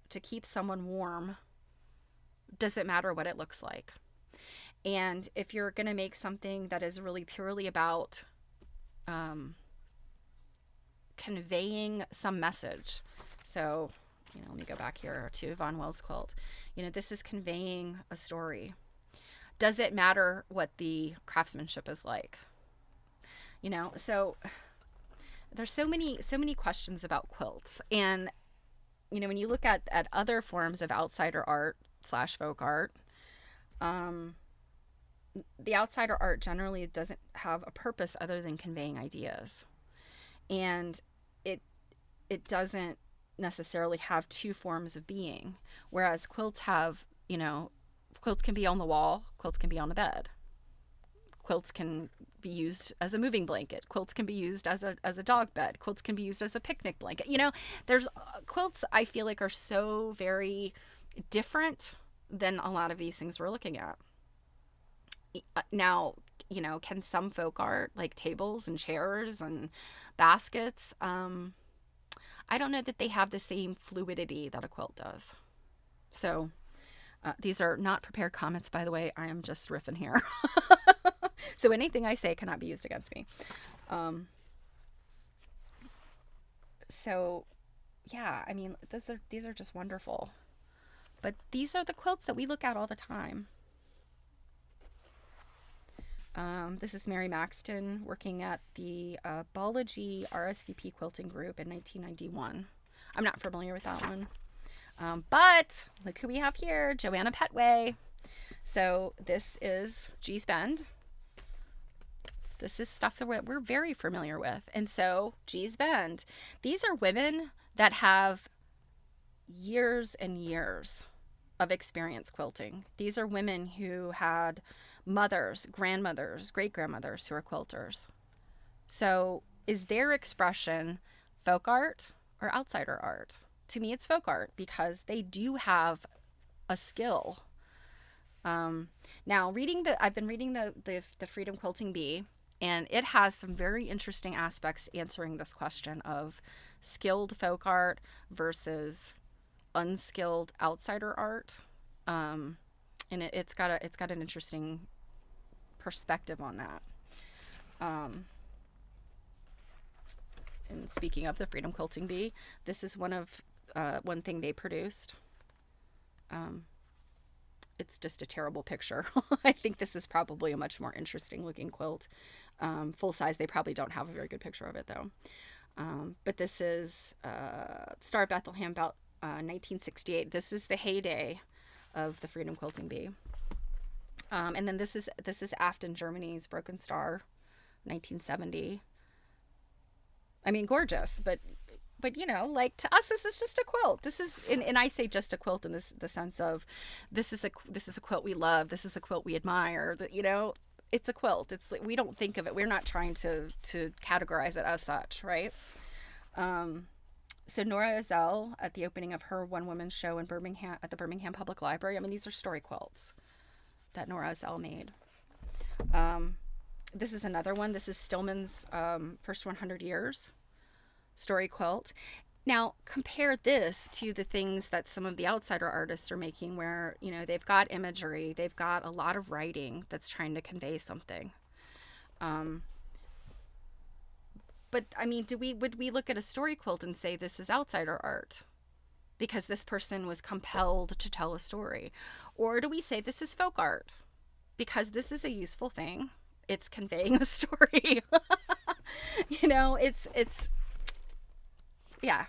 to keep someone warm, does it matter what it looks like? And if you're going to make something that is really purely about conveying some message. So, let me go back here to Yvonne Wells' quilt. This is conveying a story. Does it matter what the craftsmanship is like? So there's so many questions about quilts. And, when you look at other forms of outsider art / folk art, the outsider art generally doesn't have a purpose other than conveying ideas. And it doesn't necessarily have two forms of being, whereas quilts have, quilts can be on the wall, quilts can be on the bed, quilts can be used as a moving blanket, quilts can be used as a dog bed, quilts can be used as a picnic blanket. There's quilts, I feel like, are so very different than a lot of these things we're looking at. Now, can some folk art, like tables and chairs and baskets, I don't know that they have the same fluidity that a quilt does. So these are not prepared comments, by the way. I am just riffing here. So anything I say cannot be used against me. Um, so yeah, I mean, these are just wonderful. But these are the quilts that we look at all the time. This is Mary Maxton working at the Bology RSVP Quilting Group in 1991. I'm not familiar with that one. But look who we have here, Joanna Petway. So this is Gee's Bend. This is stuff that we're very familiar with. And so Gee's Bend, these are women that have years and years of experience quilting. These are women who had mothers, grandmothers, great-grandmothers who are quilters. So is their expression folk art or outsider art? To me, it's folk art because they do have a skill. Now, I've been reading the Freedom Quilting Bee, and it has some very interesting aspects answering this question of skilled folk art versus unskilled outsider art. And it's got an interesting perspective on that. And speaking of the Freedom Quilting Bee, this is one thing they produced. It's just a terrible picture. I think this is probably a much more interesting looking quilt. Full size, they probably don't have a very good picture of it though. But this is Star of Bethlehem, about 1968. This is the heyday of the Freedom Quilting Bee. And then this is Afton, Germany's Broken Star, 1970. I mean, gorgeous, but you know, like to us, this is just a quilt. This is, and I say just a quilt in the sense of this is a quilt we love. This is a quilt we admire. That, you know, it's a quilt. It's like, we don't think of it. We're not trying to categorize it as such, right? So Nora Ezell at the opening of her one-woman show in Birmingham at the Birmingham Public Library. I mean, these are story quilts that Nora Ezell made. This is another one. This is Stillman's First 100 Years story quilt. Now, compare this to the things that some of the outsider artists are making where, you know, they've got imagery, they've got a lot of writing that's trying to convey something. But, I mean, would we look at a story quilt and say this is outsider art because this person was compelled to tell a story? Or do we say this is folk art because this is a useful thing? It's conveying a story. You know, it's yeah.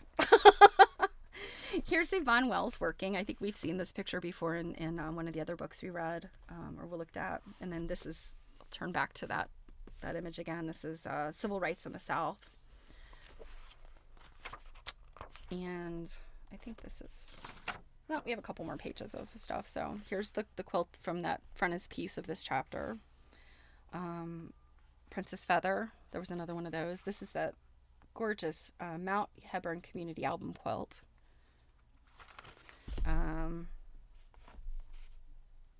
Here's Yvonne Wells working. I think we've seen this picture before in one of the other books we read or we looked at. And then this is, I'll turn back to that image again. This is Civil Rights in the South. And I think this is, well, we have a couple more pages of stuff. So here's the quilt from that frontispiece of this chapter. Princess Feather. There was another one of those. This is that gorgeous Mount Hebron Community Album quilt.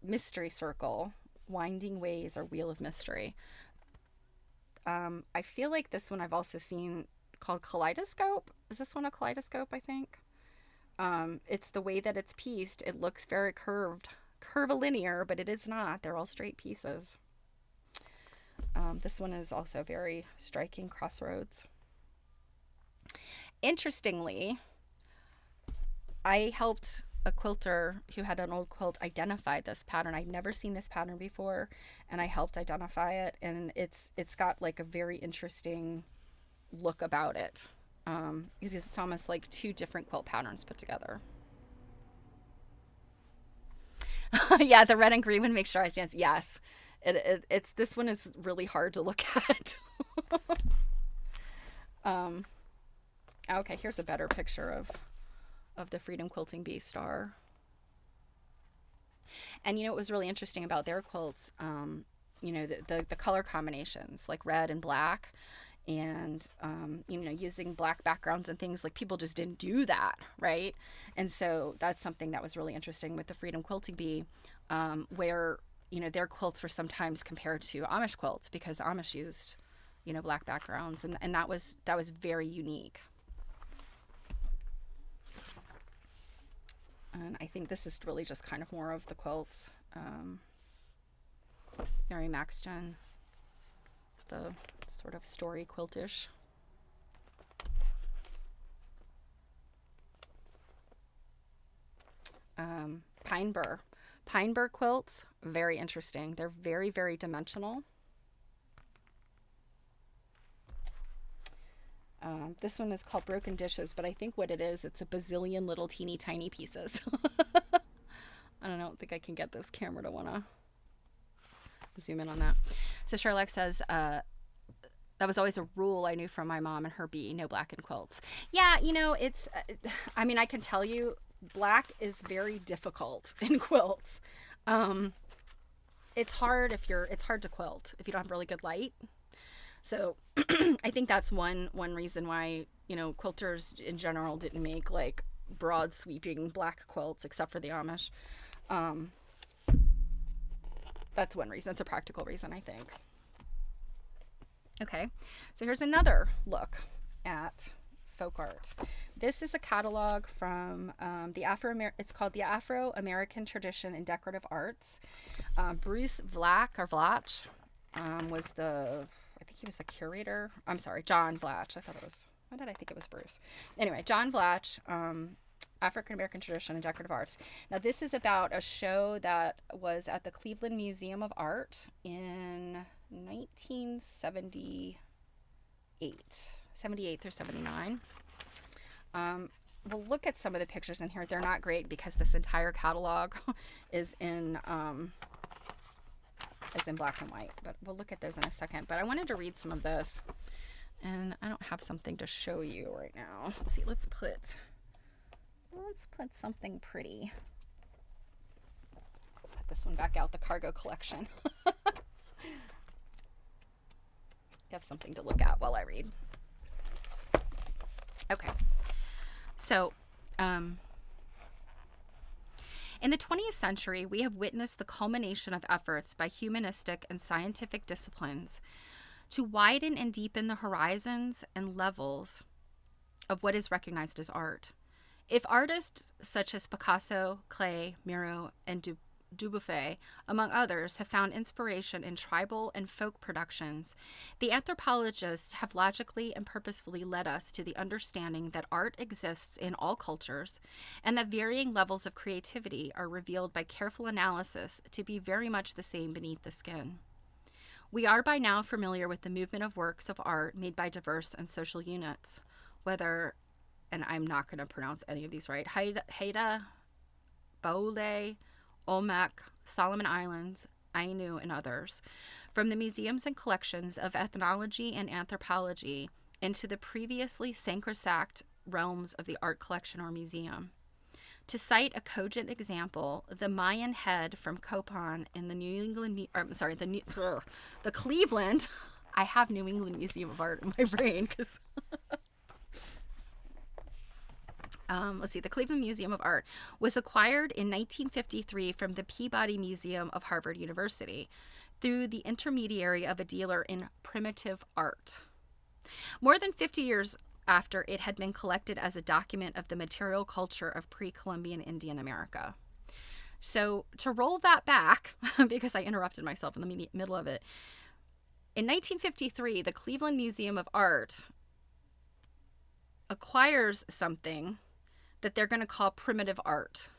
Mystery Circle, Winding Ways or Wheel of Mystery. I feel like this one I've also seen called Kaleidoscope. Is this one a kaleidoscope, I think? It's the way that it's pieced. It looks very curvilinear, but it is not. They're all straight pieces. This one is also very striking, Crossroads. Interestingly, I helped a quilter who had an old quilt identify this pattern. I'd never seen this pattern before, and I helped identify it, and it's got like a very interesting look about it. Because it's almost like two different quilt patterns put together. Yeah, the red and green one makes your eyes dance. Yes. It's this one is really hard to look at. Okay, here's a better picture of the Freedom Quilting Bee star. And you know what was really interesting about their quilts, you know, the color combinations, like red and black, and you know, using black backgrounds and things, like people just didn't do that, right? And so that's something that was really interesting with the Freedom Quilting Bee, where, you know, their quilts were sometimes compared to Amish quilts because Amish used, you know, black backgrounds, and that was very unique. And I think this is really just kind of more of the quilts. Mary Maxton. the sort of story quiltish. Pine burr. Pine burr quilts, very interesting. They're very, very dimensional. This one is called Broken Dishes, but I think what it is, it's a bazillion little teeny tiny pieces. I don't think I can get this camera to want to zoom in on that. So Sherlock says, that was always a rule I knew from my mom and her bee, no black in quilts. Yeah, it's, I mean, I can tell you, black is very difficult in quilts. It's hard to quilt if you don't have really good light. So I think that's one reason why, quilters in general didn't make like broad sweeping black quilts except for the Amish. That's one reason. It's a practical reason, I think. Okay, so here's another look at folk art. This is a catalog from it's called the Afro-American Tradition in Decorative Arts. Bruce Vlach was I think he was the curator. I'm sorry, John Vlach. Why did I think it was Bruce? Anyway, John Vlach, African-American Tradition in Decorative Arts. Now, this is about a show that was at the Cleveland Museum of Art in 78 through 79. We'll look at some of the pictures in here. They're not great because this entire catalog is in black and white, but we'll look at those in a second. But I wanted to read some of this, and I don't have something to show you right now. Let's see. Let's put something pretty. Put this one back out, the cargo collection. Have something to look at while I read. Okay. So, in the 20th century, we have witnessed the culmination of efforts by humanistic and scientific disciplines to widen and deepen the horizons and levels of what is recognized as art. If artists such as Picasso, Klee, Miro, and Dubuffet, among others, have found inspiration in tribal and folk productions, the anthropologists have logically and purposefully led us to the understanding that art exists in all cultures and that varying levels of creativity are revealed by careful analysis to be very much the same beneath the skin. We are by now familiar with the movement of works of art made by diverse and social units, whether, and I'm not going to pronounce any of these right, Haida, Baule, Olmec, Solomon Islands, Ainu, and others, from the museums and collections of ethnology and anthropology into the previously sacrosanct realms of the art collection or museum. To cite a cogent example, the Mayan head from Copan in the the Cleveland, I have New England Museum of Art in my brain because the Cleveland Museum of Art was acquired in 1953 from the Peabody Museum of Harvard University through the intermediary of a dealer in primitive art. More than 50 years after it had been collected as a document of the material culture of pre-Columbian Indian America. So to roll that back, because I interrupted myself in the middle of it, in 1953, the Cleveland Museum of Art acquires something that they're going to call primitive art.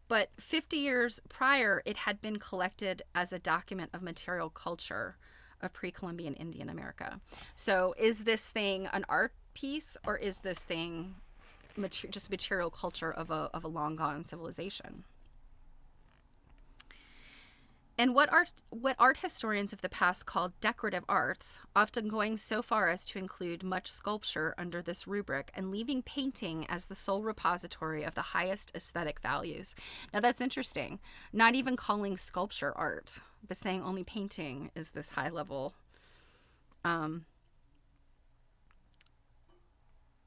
But 50 years prior, it had been collected as a document of material culture of pre-Columbian Indian America. So is this thing an art piece, or is this thing just material culture of a long gone civilization? And what art historians of the past called decorative arts, often going so far as to include much sculpture under this rubric and leaving painting as the sole repository of the highest aesthetic values. Now that's interesting. Not even calling sculpture art, but saying only painting is this high level.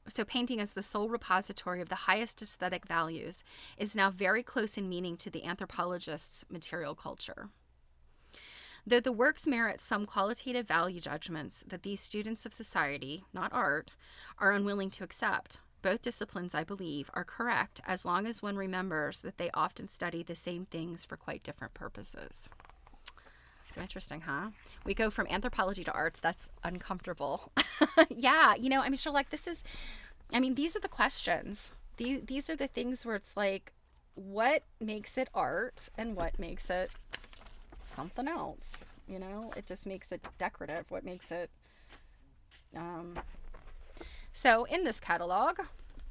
So painting as the sole repository of the highest aesthetic values is now very close in meaning to the anthropologist's material culture. Though the works merit some qualitative value judgments that these students of society, not art, are unwilling to accept, both disciplines, I believe, are correct as long as one remembers that they often study the same things for quite different purposes. So interesting, huh? We go from anthropology to arts. That's uncomfortable. Yeah, I'm sure like these are the questions. These are the things where it's like, what makes it art and what makes it something else? It just makes it decorative. What makes it... So in this catalog,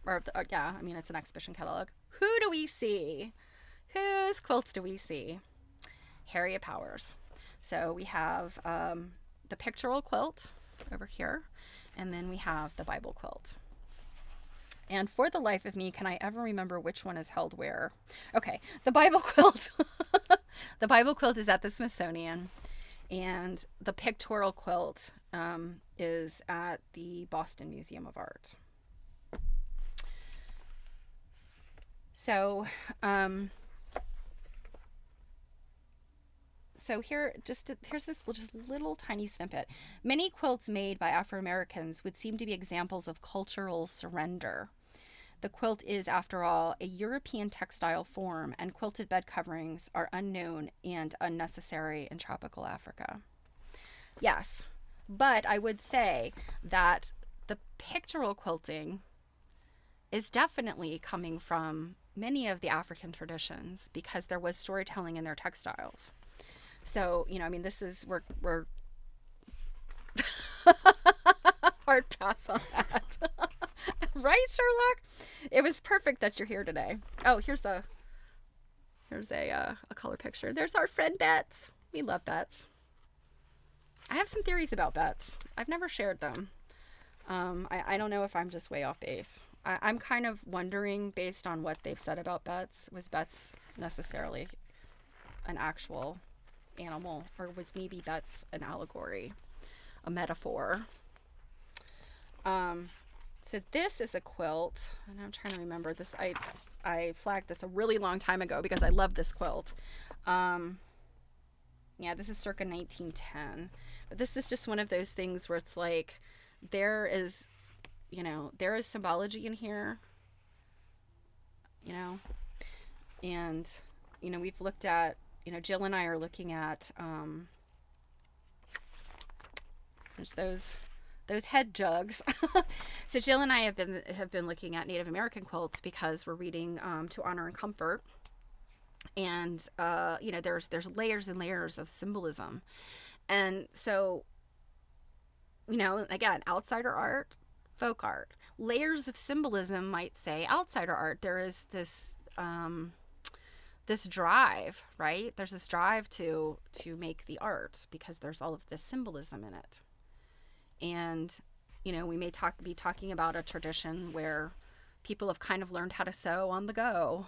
it's an exhibition catalog. Who do we see? Whose quilts do we see? Harriet Powers. So we have the pictorial quilt over here, and then we have the Bible quilt. And for the life of me, can I ever remember which one is held where? Okay, the Bible quilt. The Bible quilt is at the Smithsonian, and the pictorial quilt is at the Boston Museum of Art. So, here's this just little tiny snippet. Many quilts made by Afro-Americans would seem to be examples of cultural surrender. The quilt is, after all, a European textile form, and quilted bed coverings are unknown and unnecessary in tropical Africa. Yes, but I would say that the pictorial quilting is definitely coming from many of the African traditions, because there was storytelling in their textiles. So, this is, we're hard pass on that. Right, Sherlock? It was perfect that you're here today. Oh, here's a color picture. There's our friend Bets. We love Bets. I have some theories about Bets. I've never shared them. I don't know if I'm just way off base. I'm kind of wondering, based on what they've said about Bets, was Bets necessarily an actual animal, or was maybe Bets an allegory, a metaphor? So this is a quilt, and I'm trying to remember this. I flagged this a really long time ago because I love this quilt. This is circa 1910. But this is just one of those things where it's like, there is symbology in here, and, we've looked at, Jill and I are looking at, there's those head jugs. So Jill and I have been looking at Native American quilts because we're reading To Honor and Comfort, and there's layers and layers of symbolism, and so again, outsider art, folk art, layers of symbolism might say outsider art. There is this this drive, right? There's this drive to make the art because there's all of this symbolism in it. And, we may be talking about a tradition where people have kind of learned how to sew on the go.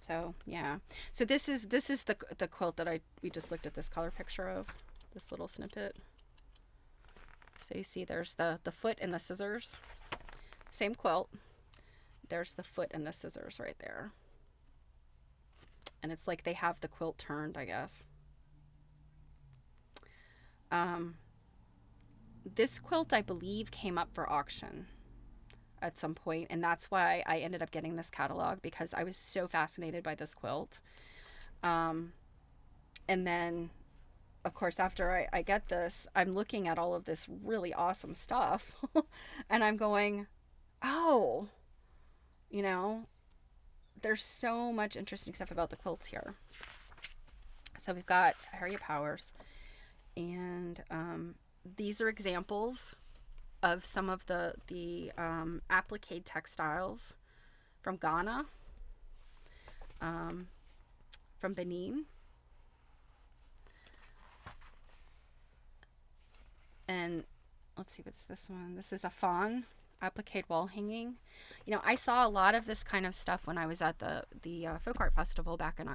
So yeah. So this is the quilt that we just looked at this color picture of, this little snippet. So you see there's the foot and the scissors. Same quilt. There's the foot and the scissors right there. And it's like they have the quilt turned, I guess. This quilt, I believe, came up for auction at some point, and that's why I ended up getting this catalog, because I was so fascinated by this quilt. And then, of course, after I get this, I'm looking at all of this really awesome stuff, and I'm going, oh, there's so much interesting stuff about the quilts here. So we've got Harriet Powers, and these are examples of some of the applique textiles from Ghana, from Benin, and let's see, what's this one? This is a fawn applique wall hanging. I saw a lot of this kind of stuff when I was at the Folk Art Festival back in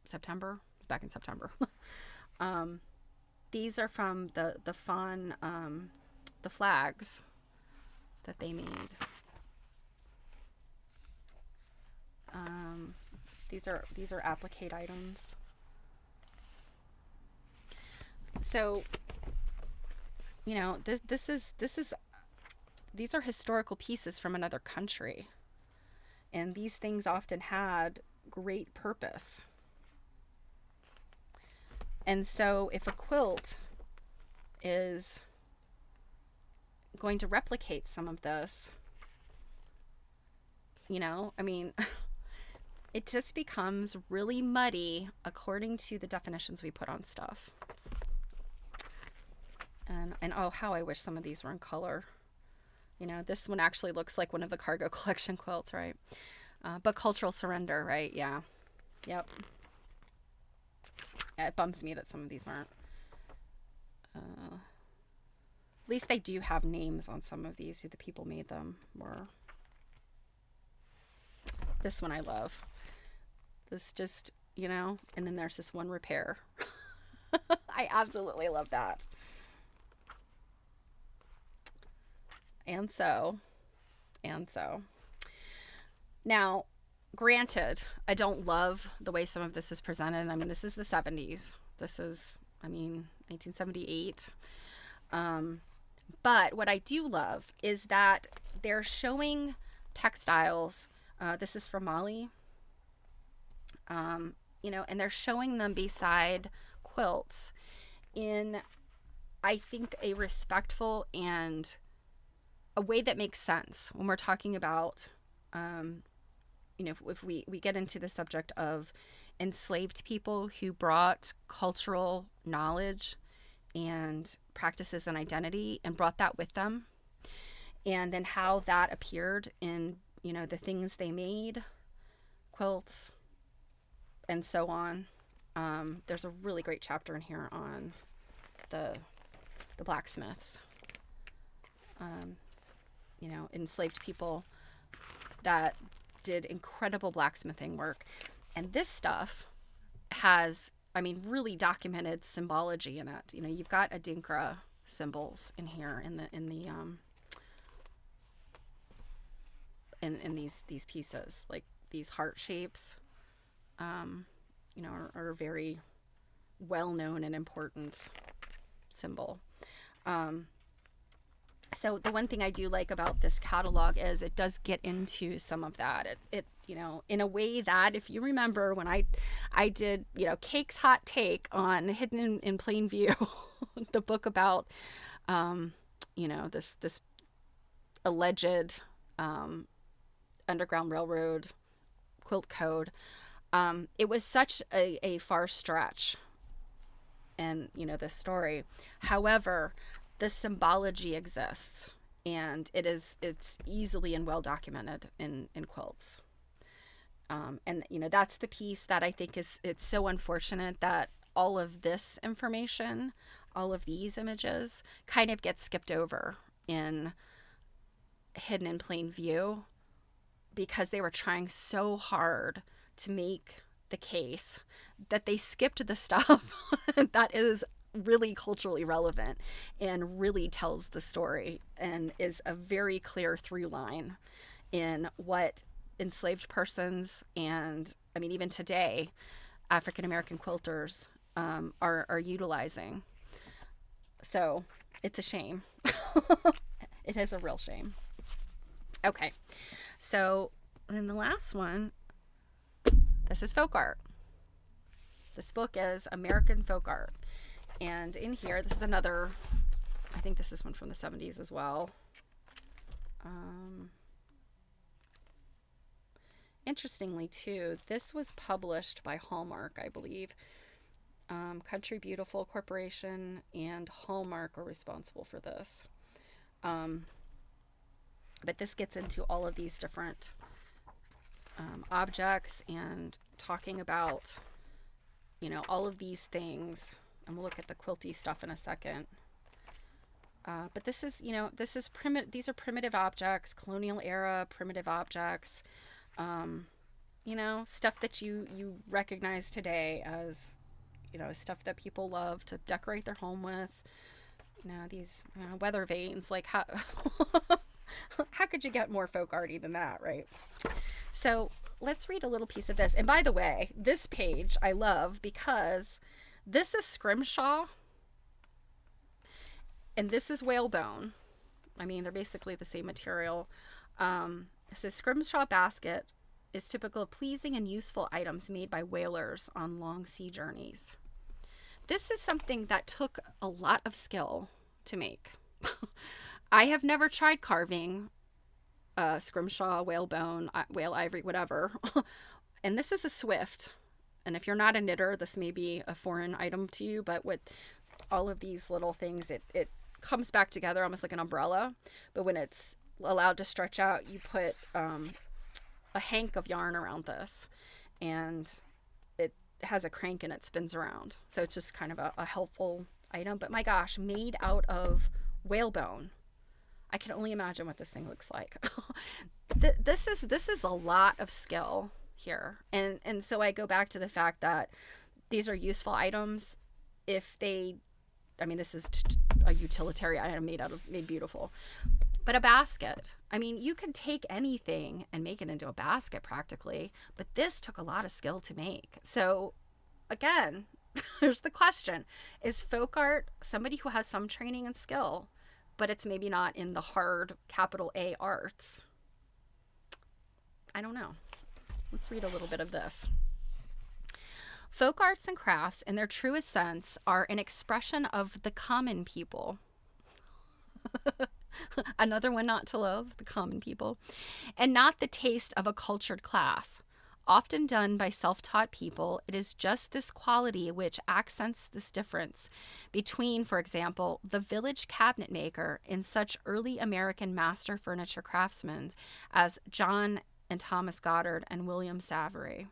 September. These are from the fawn, the flags that they made. These are applique items. So, these are historical pieces from another country, and these things often had great purpose. And so if a quilt is going to replicate some of this, you know, I mean, it just becomes really muddy according to the definitions we put on stuff. And oh, how I wish some of these were in color. You know, this one actually looks like one of the cargo collection quilts, right? But cultural surrender, right? Yeah. Yep. It bums me that some of these aren't. At least they do have names on some of these, who the people made them were. This one I love. This just, you know, and then there's this one repair. I absolutely love that. And so. Now, granted, I don't love the way some of this is presented. I mean, this is the 70s. This is, 1978. But what I do love is that they're showing textiles. This is from Mali. You know, and they're showing them beside quilts in, I think, a respectful and a way that makes sense when we're talking about, you know, if we get into the subject of enslaved people who brought cultural knowledge and practices and identity and brought that with them, and then how that appeared in, you know, the things they made, quilts, and so on. There's a really great chapter in here on the blacksmiths, you know, enslaved people that did incredible blacksmithing work. And this stuff has, really documented symbology in it. You know, you've got Adinkra symbols in here in these pieces, like these heart shapes, you know, are a very well known and important symbol. So the one thing I do like about this catalog is it does get into some of that. It you know, in a way that, if you remember when I did, you know, Cake's hot take on Hidden in Plain View, the book about, you know, this alleged Underground Railroad quilt code. It was such a far stretch, and, you know, this story. However, the symbology exists, and it's easily and well documented in quilts. And, you know, that's the piece that I think it's so unfortunate that all of this information, all of these images kind of get skipped over in Hidden in Plain View, because they were trying so hard to make the case that they skipped the stuff that is really culturally relevant and really tells the story and is a very clear through line in what enslaved persons and, even today, African American quilters are utilizing. So it's a shame. It is a real shame. Okay, so then the last one, this is folk art. This book is American Folk Art. And in here, this is another, I think this is one from the 70s as well. Interestingly, too, this was published by Hallmark, I believe. Country Beautiful Corporation and Hallmark are responsible for this. But this gets into all of these different objects and talking about, you know, all of these things. And we'll look at the quilty stuff in a second. But this is, you know, these are primitive objects, colonial era primitive objects. You know, stuff that you recognize today as, you know, stuff that people love to decorate their home with. You know, these weather vanes, like how how could you get more folk arty than that, right? So let's read a little piece of this. And by the way, this page I love because this is scrimshaw and this is whalebone. They're basically the same material. So scrimshaw basket is typical of pleasing and useful items made by whalers on long sea journeys. this is something that took a lot of skill to make. I have never tried carving scrimshaw, whalebone, whale ivory, whatever. And this is a Swift. And if you're not a knitter, this may be a foreign item to you, but with all of these little things, it comes back together almost like an umbrella. But when it's allowed to stretch out, you put a hank of yarn around this, and it has a crank and it spins around. So it's just kind of a helpful item. But my gosh, made out of whalebone. I can only imagine what this thing looks like. This is a lot of skill here. And so I go back to the fact that these are useful items if they, I mean, this is a utilitarian item made beautiful. But a basket, I mean, you can take anything and make it into a basket practically, but this took a lot of skill to make. So again, here's the question. Is folk art somebody who has some training and skill, but it's maybe not in the hard capital A arts? I don't know. Let's read a little bit of this. Folk arts and crafts, in their truest sense, are an expression of the common people. Another one not to love, the common people. And not the taste of a cultured class. Often done by self-taught people, it is just this quality which accents this difference between, for example, the village cabinet maker and such early American master furniture craftsmen as John and Thomas Goddard and William Savary.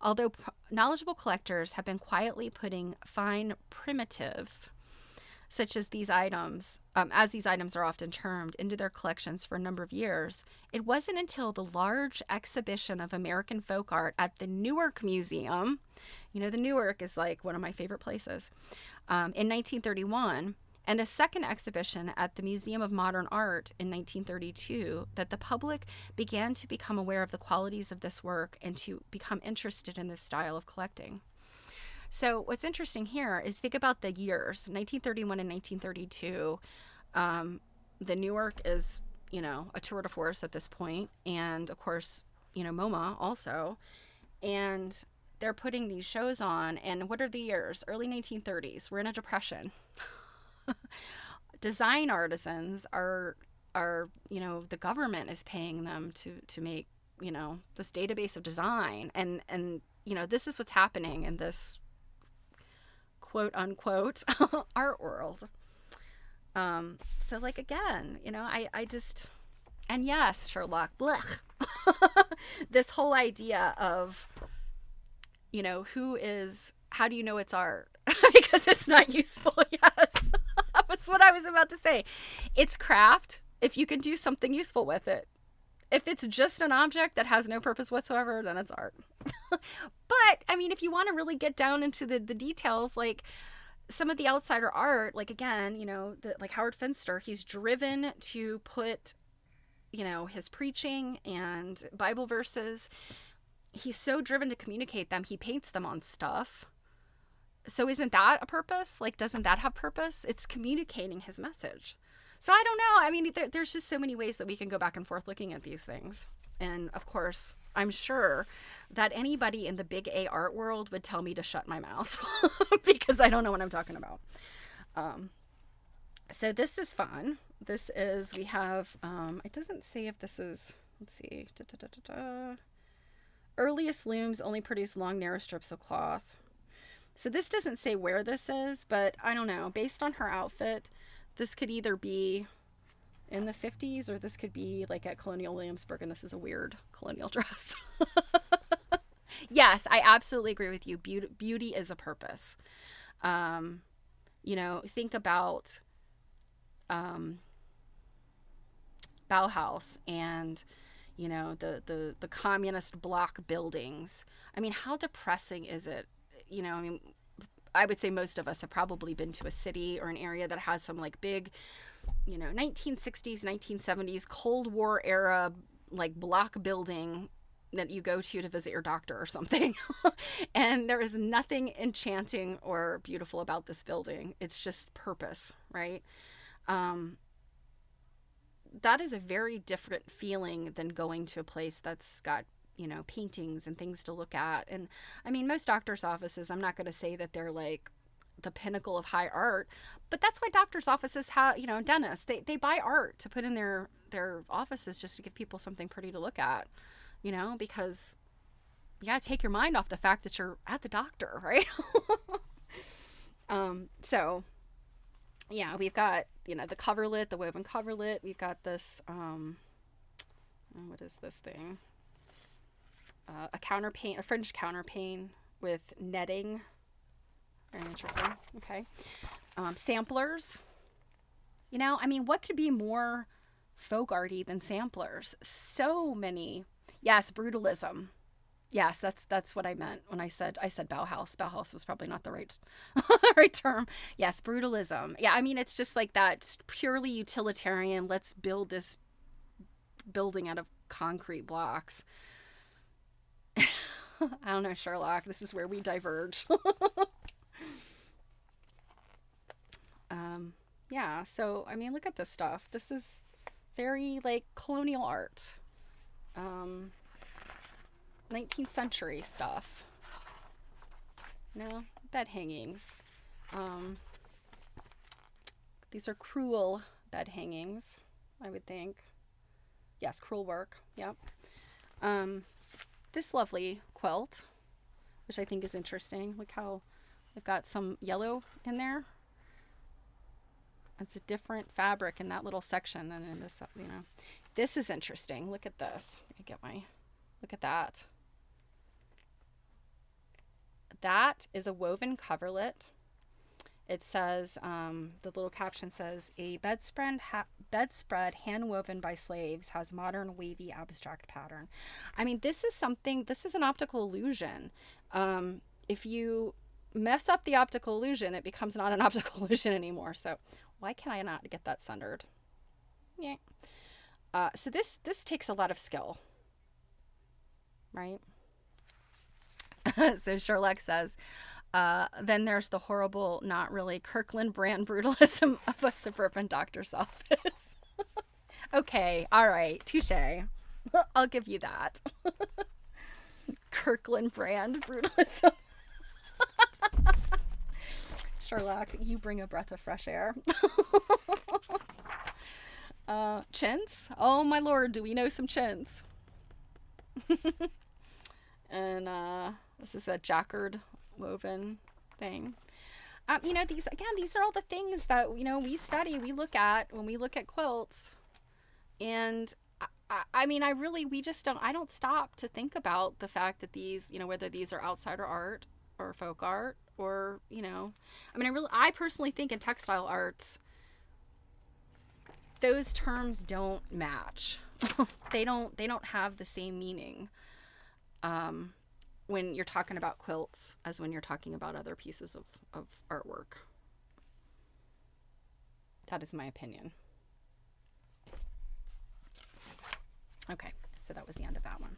Although knowledgeable collectors have been quietly putting fine primitives, such as these items are often termed, into their collections for a number of years, it wasn't until the large exhibition of American folk art at the Newark Museum, you know, the Newark is like one of my favorite places, in 1931, and a second exhibition at the Museum of Modern Art in 1932, that the public began to become aware of the qualities of this work and to become interested in this style of collecting. So what's interesting here is think about the years, 1931 and 1932. The Newark is, you know, a tour de force at this point. And of course, you know, MoMA also. And they're putting these shows on. And what are the years? Early 1930s. We're in a depression. Design artisans are, you know, the government is paying them to make, you know, this database of design. And, you know, this is what's happening in this quote unquote art world. So like, again, you know, I just, and yes, Sherlock, blech. This whole idea of, you know, how do you know it's art? Because it's not useful. Yes. That's what I was about to say. It's craft if you can do something useful with it. If it's just an object that has no purpose whatsoever, then it's art. But, I mean, if you want to really get down into the details, like some of the outsider art, like, again, you know, like Howard Finster, he's driven to put, you know, his preaching and Bible verses, he's so driven to communicate them, he paints them on stuff. So isn't that a purpose? Like, doesn't that have purpose? It's communicating his message. So I don't know. I mean, there's just so many ways that we can go back and forth looking at these things. And of course, I'm sure that anybody in the big A art world would tell me to shut my mouth because I don't know what I'm talking about. So this is fun. This is, we have, it doesn't say if this is, let's see. Earliest looms only produce long, narrow strips of cloth. So this doesn't say where this is, but I don't know. Based on her outfit, this could either be in the 50s or this could be like at Colonial Williamsburg, and this is a weird colonial dress. Yes, I absolutely agree with you. Beauty is a purpose. You know, think about Bauhaus and, you know, the communist block buildings. I mean, how depressing is it? You know, I mean, I would say most of us have probably been to a city or an area that has some like big, you know, 1960s, 1970s Cold War era like block building that you go to visit your doctor or something. And there is nothing enchanting or beautiful about this building. It's just purpose, right? That is a very different feeling than going to a place that's got, you know, paintings and things to look at. And I mean, most doctors' offices, I'm not going to say that they're like the pinnacle of high art. But that's why doctors' offices have, dentists, they buy art to put in their offices just to give people something pretty to look at, because you got to take your mind off the fact that you're at the doctor, right? So yeah, we've got, the coverlet, the woven coverlet. We've got this, what is this thing? A counterpane, a fringed counterpane with netting. Very interesting. Okay. Samplers. What could be more folk arty than samplers? So many. Yes, brutalism. Yes, that's what I meant when I said Bauhaus. Bauhaus was probably not the right right term. Yes, brutalism. Yeah, it's just like that, just purely utilitarian. Let's build this building out of concrete blocks. I don't know, Sherlock. This is where we diverge. Yeah, so look at this stuff. This is very like colonial art. 19th century stuff. Bed hangings. These are crewel bed hangings, I would think. Yes, crewel work. Yep. This lovely quilt, which I think is interesting. Look how they've got some yellow in there. It's a different fabric in that little section than in this, This is interesting. Look at this. Look at that. That is a woven coverlet. It says, the little caption says, a bedspread hand woven by slaves has modern wavy abstract pattern. This is an optical illusion. If you mess up the optical illusion, it becomes not an optical illusion anymore. So why can I not get that centered? Yeah. So this takes a lot of skill, right? So Sherlock says, then there's the horrible, not really Kirkland brand brutalism of a suburban doctor's office. Okay, all right, touche. I'll give you that. Kirkland brand brutalism. Sherlock, you bring a breath of fresh air. Chintz? Oh my lord, do we know some chintz? And this is a jacquard woven thing. These are all the things that, we study, we look at when we look at quilts. And I don't stop to think about the fact that these, whether these are outsider art or folk art or, I personally think in textile arts, those terms don't match. They don't have the same meaning when you're talking about quilts as when you're talking about other pieces of artwork. That is my opinion. Okay, so that was the end of that one.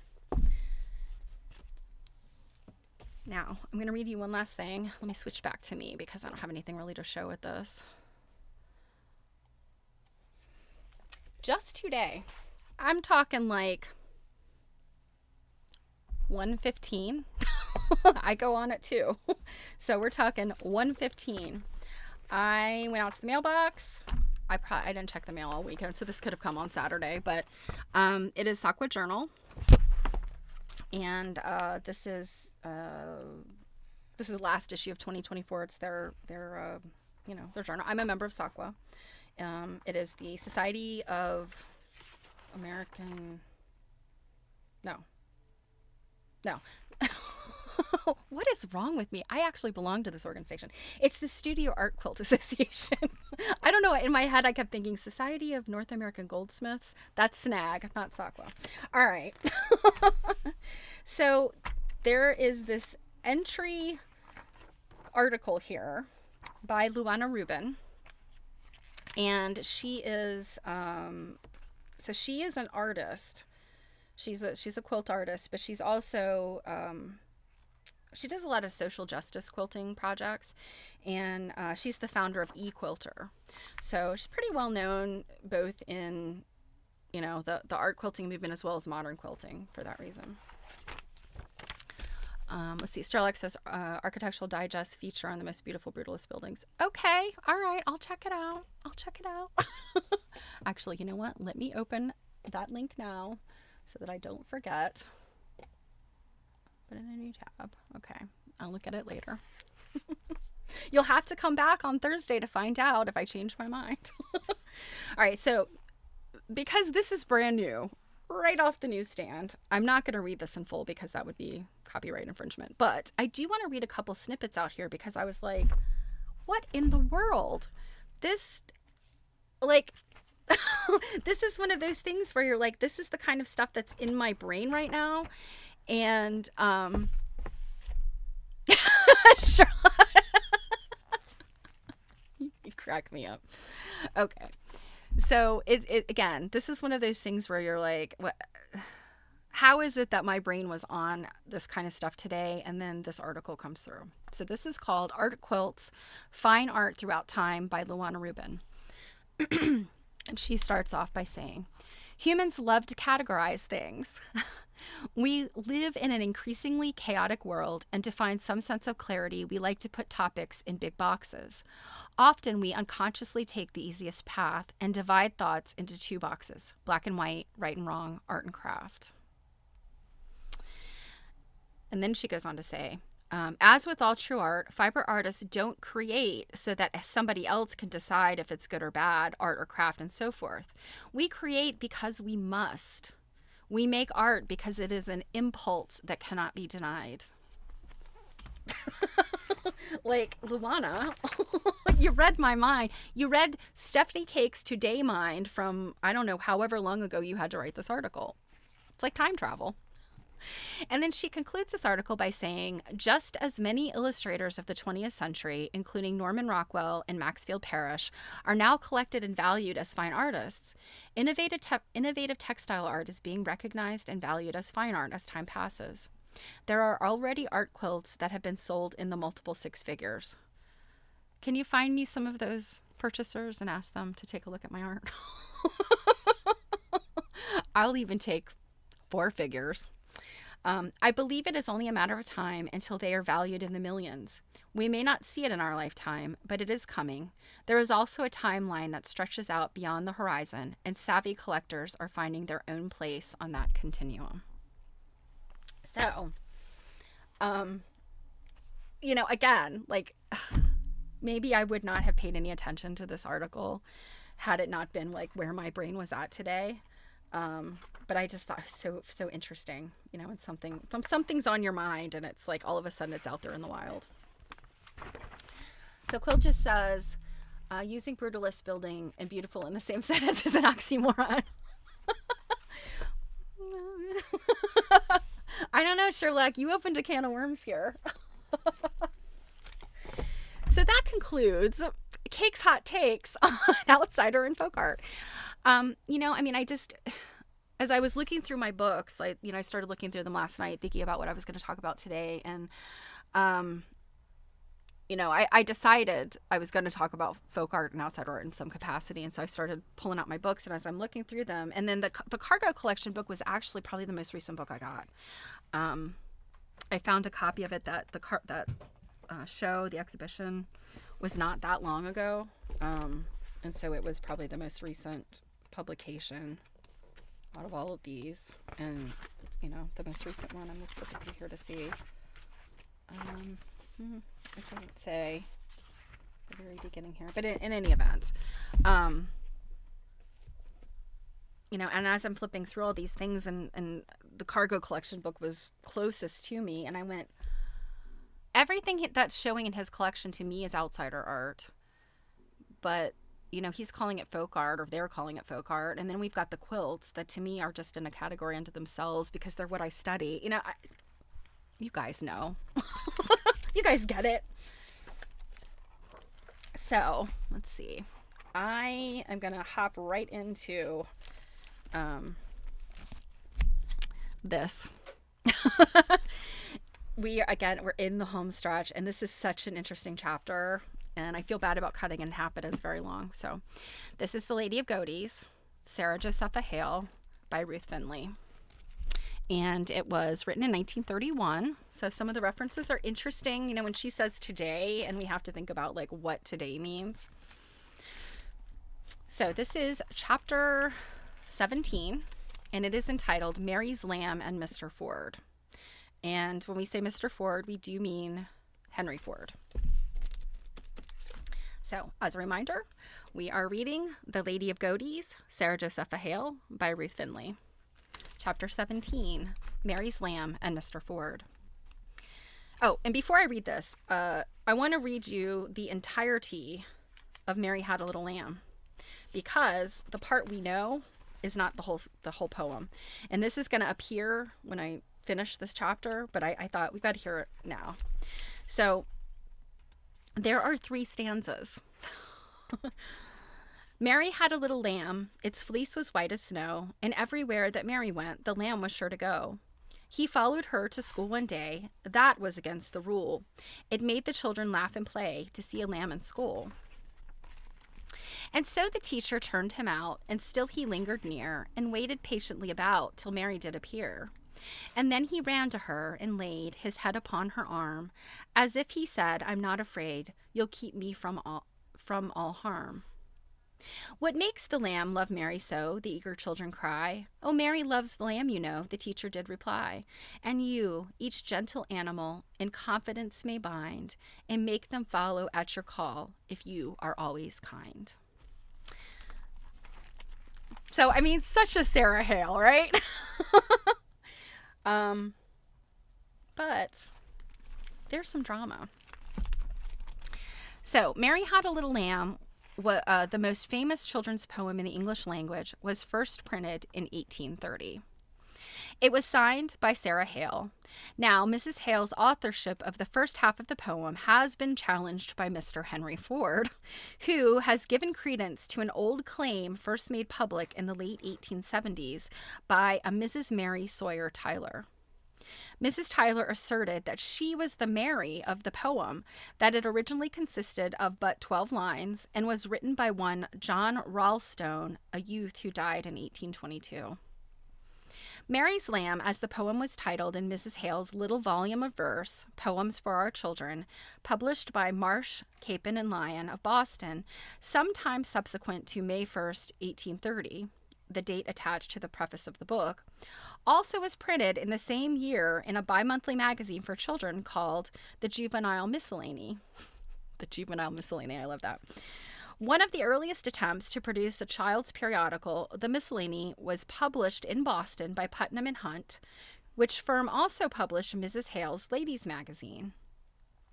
Now, I'm going to read you one last thing. Let me switch back to me because I don't have anything really to show with this. Just today, I'm talking like 1:15. I go on at 2. So we're talking 1:15. I went out to the mailbox. I didn't check the mail all weekend, so this could have come on Saturday, but it is Sakwa Journal. And this is the last issue of 2024. It's their journal. I'm a member of Sakwa. It is the Society of American. No. What is wrong with me? I actually belong to this organization. It's the Studio Art Quilt Association. I don't know. In my head, I kept thinking Society of North American Goldsmiths. That's Snag, not Sakwa. All right. So there is this entry article here by Luana Rubin. And she is, she is an artist. She's a quilt artist, but she's also, she does a lot of social justice quilting projects, and she's the founder of eQuilter. So she's pretty well known both in, the art quilting movement as well as modern quilting for that reason. Let's see. Sterling says Architectural Digest feature on the most beautiful brutalist buildings. Okay. All right. I'll check it out. Actually, you know what? Let me open that link now so that I don't forget. Put in a new tab. Okay. I'll look at it later. You'll have to come back on Thursday to find out if I change my mind. All right. So because this is brand new, right off the newsstand, I'm not going to read this in full because that would be copyright infringement. But I do want to read a couple snippets out here because I was like, what in the world? This, like, this is one of those things where you're like, this is the kind of stuff that's in my brain right now. And, sure. You crack me up. Okay. So it again, this is one of those things where you're like, what? How is it that my brain was on this kind of stuff today and then this article comes through? So this is called Art Quilts, Fine Art Throughout Time by Luana Rubin. And she starts off by saying, humans love to categorize things. We live in an increasingly chaotic world, and to find some sense of clarity, we like to put topics in big boxes. Often we unconsciously take the easiest path and divide thoughts into two boxes: black and white, right and wrong, art and craft. And then she goes on to say, as with all true art, fiber artists don't create so that somebody else can decide if it's good or bad, art or craft, and so forth. We create because we must. We make art because it is an impulse that cannot be denied. Like, Luana, you read my mind. You read Stephanie Cake's Today Mind from, I don't know, however long ago you had to write this article. It's like time travel. And then she concludes this article by saying, just as many illustrators of the 20th century, including Norman Rockwell and Maxfield Parrish, are now collected and valued as fine artists, innovative textile art is being recognized and valued as fine art as time passes. There are already art quilts that have been sold in the multiple six figures. Can you find me some of those purchasers and ask them to take a look at my art? I'll even take 4 figures. I believe it is only a matter of time until they are valued in the millions. We may not see it in our lifetime, but it is coming. There is also a timeline that stretches out beyond the horizon, and savvy collectors are finding their own place on that continuum. So, again, like, maybe I would not have paid any attention to this article had it not been like where my brain was at today. But I just thought it was so interesting, and something's on your mind and it's like all of a sudden it's out there in the wild. So Quill just says, using brutalist building and beautiful in the same sentence is an oxymoron. I don't know, Sherlock, you opened a can of worms here. So that concludes Cake's hot takes on outsider and folk art. As I was looking through my books, I started looking through them last night, thinking about what I was going to talk about today. And, I decided I was going to talk about folk art and outside art in some capacity. And so I started pulling out my books, and as I'm looking through them, and then the Cargo Collection book was actually probably the most recent book I got. I found a copy of it that show, the exhibition, was not that long ago. And so it was probably the most recent publication out of all of these. And, the most recent one, I'm looking through here to see. It doesn't say the very beginning here. But in any event, and as I'm flipping through all these things, and the Cargo Collection book was closest to me, and I went, everything that's showing in his collection to me is outsider art. But he's calling it folk art, or they're calling it folk art. And then we've got the quilts that to me are just in a category unto themselves because they're what I study. You guys know. You guys get it. So, let's see. I am going to hop right into this. We're in the home stretch, and this is such an interesting chapter. And I feel bad about cutting in half. It is very long. So this is The Lady of Godey's, Sarah Josepha Hale by Ruth Finley. And it was written in 1931. So some of the references are interesting, you know, when she says today, and we have to think about like what today means. So this is chapter 17, and it is entitled Mary's Lamb and Mr. Ford. And when we say Mr. Ford, we do mean Henry Ford. So, as a reminder, we are reading The Lady of Godey's, Sarah Josepha Hale by Ruth Finley. Chapter 17, Mary's Lamb and Mr. Ford. Oh, and before I read this, I want to read you the entirety of Mary Had a Little Lamb, because the part we know is not the whole poem. And this is going to appear when I finish this chapter, but I thought we've got to hear it now. So, there are 3 stanzas. Mary had a little lamb, its fleece was white as snow, and everywhere that Mary went, the lamb was sure to go. He followed her to school one day, that was against the rule. It made the children laugh and play to see a lamb in school. And so the teacher turned him out, and still he lingered near, and waited patiently about till Mary did appear. And then he ran to her and laid his head upon her arm, as if he said, I'm not afraid, you'll keep me from all harm. What makes the lamb love Mary so? The eager children cry. Oh, Mary loves the lamb, you know, the teacher did reply. And you, each gentle animal, in confidence may bind, and make them follow at your call, if you are always kind. So, I mean, such a Sarah Hale, right? But there's some drama. So, Mary Had a Little Lamb, the most famous children's poem in the English language, was first printed in 1830. It was signed by Sarah Hale. Now, Mrs. Hale's authorship of the first half of the poem has been challenged by Mr. Henry Ford, who has given credence to an old claim first made public in the late 1870s by a Mrs. Mary Sawyer Tyler. Mrs. Tyler asserted that she was the Mary of the poem, that it originally consisted of but 12 lines and was written by one John Ralstone, a youth who died in 1822. Mary's Lamb, as the poem was titled in Mrs. Hale's little volume of verse, Poems for Our Children, published by Marsh, Capon, and Lyon of Boston, sometime subsequent to May 1st, 1830, the date attached to the preface of the book, also was printed in the same year in a bi-monthly magazine for children called The Juvenile Miscellany. The Juvenile Miscellany, I love that. One of the earliest attempts to produce a child's periodical, The Miscellany, was published in Boston by Putnam and Hunt, which firm also published Mrs. Hale's Ladies Magazine,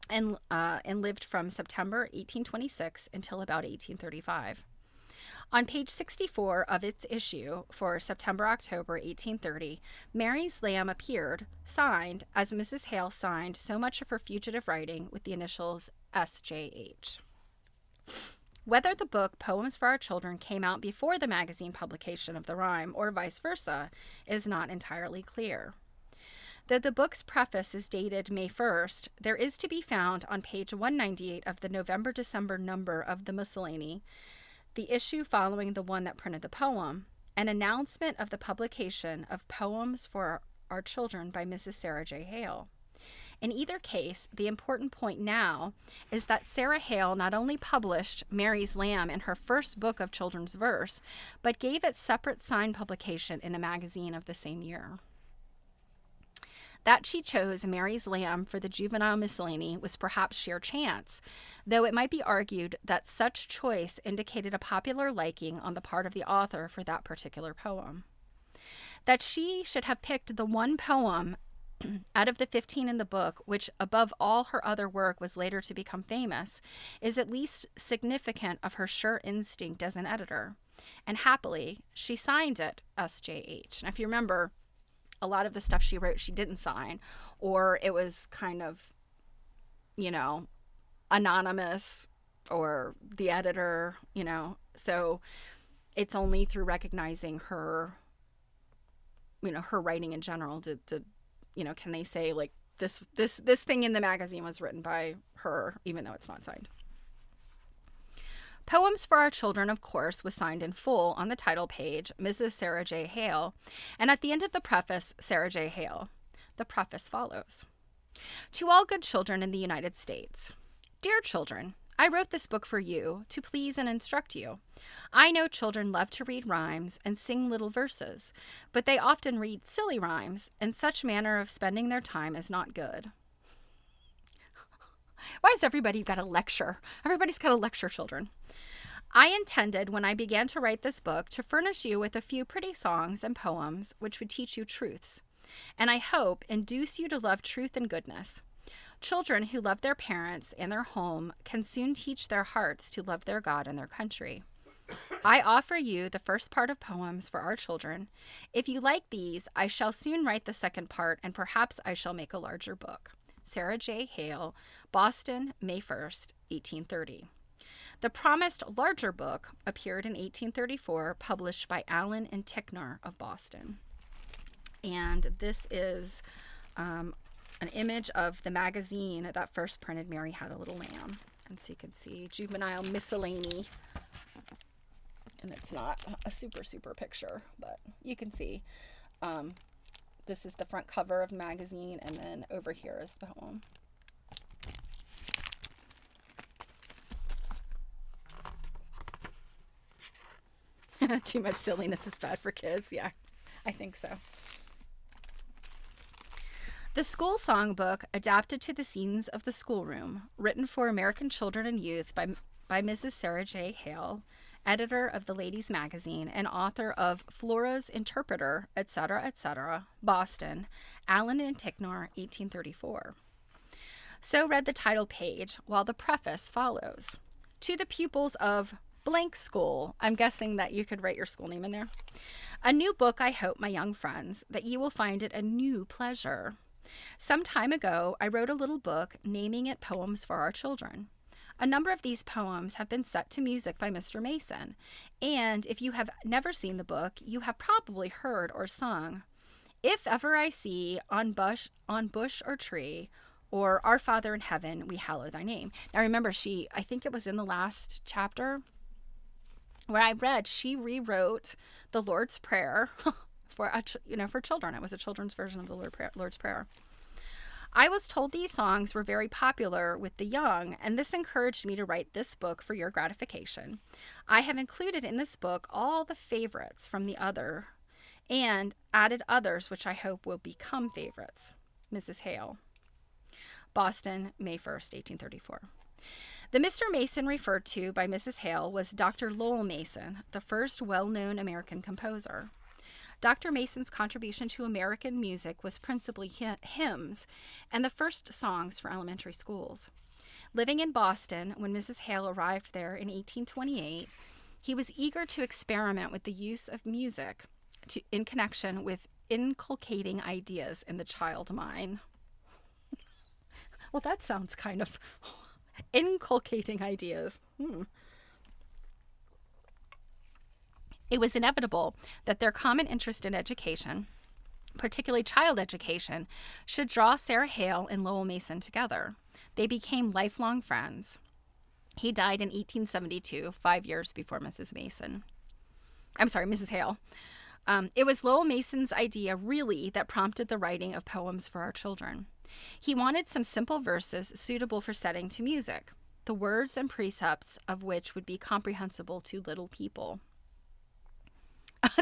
and lived from September 1826 until about 1835. On page 64 of its issue for September-October 1830, Mary's Lamb appeared, signed, as Mrs. Hale signed so much of her fugitive writing, with the initials S.J.H. Whether the book Poems for Our Children came out before the magazine publication of the rhyme or vice versa is not entirely clear. Though the book's preface is dated May 1st, there is to be found on page 198 of the November-December number of the Miscellany, the issue following the one that printed the poem, an announcement of the publication of Poems for Our Children by Mrs. Sarah J. Hale. In either case, the important point now is that Sarah Hale not only published Mary's Lamb in her first book of children's verse, but gave it separate signed publication in a magazine of the same year. That she chose Mary's Lamb for the Juvenile Miscellany was perhaps sheer chance, though it might be argued that such choice indicated a popular liking on the part of the author for that particular poem. That she should have picked the one poem out of the 15 in the book, which above all her other work was later to become famous, is at least significant of her sure instinct as an editor. And happily, she signed it S.J.H. Now, if you remember, a lot of the stuff she wrote she didn't sign, or it was kind of, anonymous, or the editor, so it's only through recognizing her, her writing in general to can they say like this thing in the magazine was written by her, even though it's not signed. Poems for Our Children, of course, was signed in full on the title page, Mrs. Sarah J. Hale, and at the end of the preface, Sarah J. Hale. The preface follows. To all good children in the United States. Dear children, I wrote this book for you to please and instruct you. I know children love to read rhymes and sing little verses, but they often read silly rhymes, and such manner of spending their time is not good. Why does everybody got to lecture? Everybody's got to lecture children. I intended, when I began to write this book, to furnish you with a few pretty songs and poems which would teach you truths, and I hope induce you to love truth and goodness. Children who love their parents and their home can soon teach their hearts to love their God and their country. I offer you the first part of Poems for Our Children. If you like these, I shall soon write the second part, and perhaps I shall make a larger book. Sarah J. Hale, Boston, May 1st, 1830. The promised larger book appeared in 1834, published by Allen and Ticknor of Boston. And this is an image of the magazine that first printed Mary Had a Little Lamb. And so you can see Juvenile Miscellany. And it's not a super picture, but you can see this is the front cover of the magazine, and then over here is the poem. Too much silliness is bad for kids. Yeah, I think so. The school songbook adapted to the scenes of the schoolroom, written for American children and youth by Mrs. Sarah J. Hale, editor of the Ladies Magazine and author of Flora's Interpreter, etc., etc., Boston, Allen and Ticknor, 1834. So read the title page, while the preface follows. To the pupils of blank school, I'm guessing that you could write your school name in there. A new book, I hope, my young friends, that you will find it a new pleasure. Some time ago, I wrote a little book naming it Poems for Our Children. A number of these poems have been set to music by Mr. Mason, and if you have never seen the book, you have probably heard or sung If Ever I See on bush or tree, or Our Father in Heaven, We Hallow Thy Name. Now remember, I think it was in the last chapter where I read, she rewrote the Lord's Prayer for children. It was a children's version of the Lord's Prayer. I was told these songs were very popular with the young, and this encouraged me to write this book for your gratification. I have included in this book all the favorites from the other, and added others which I hope will become favorites. Mrs. Hale. Boston, May 1st, 1834. The Mr. Mason referred to by Mrs. Hale was Dr. Lowell Mason, the first well-known American composer. Dr. Mason's contribution to American music was principally hymns and the first songs for elementary schools. Living in Boston when Mrs. Hale arrived there in 1828, he was eager to experiment with the use of music in connection with inculcating ideas in the child mind. Well, that sounds kind of inculcating ideas. It was inevitable that their common interest in education, particularly child education, should draw Sarah Hale and Lowell Mason together. They became lifelong friends. He died in 1872, 5 years before Mrs. Hale. It was Lowell Mason's idea, really, that prompted the writing of Poems for Our Children. He wanted some simple verses suitable for setting to music, the words and precepts of which would be comprehensible to little people.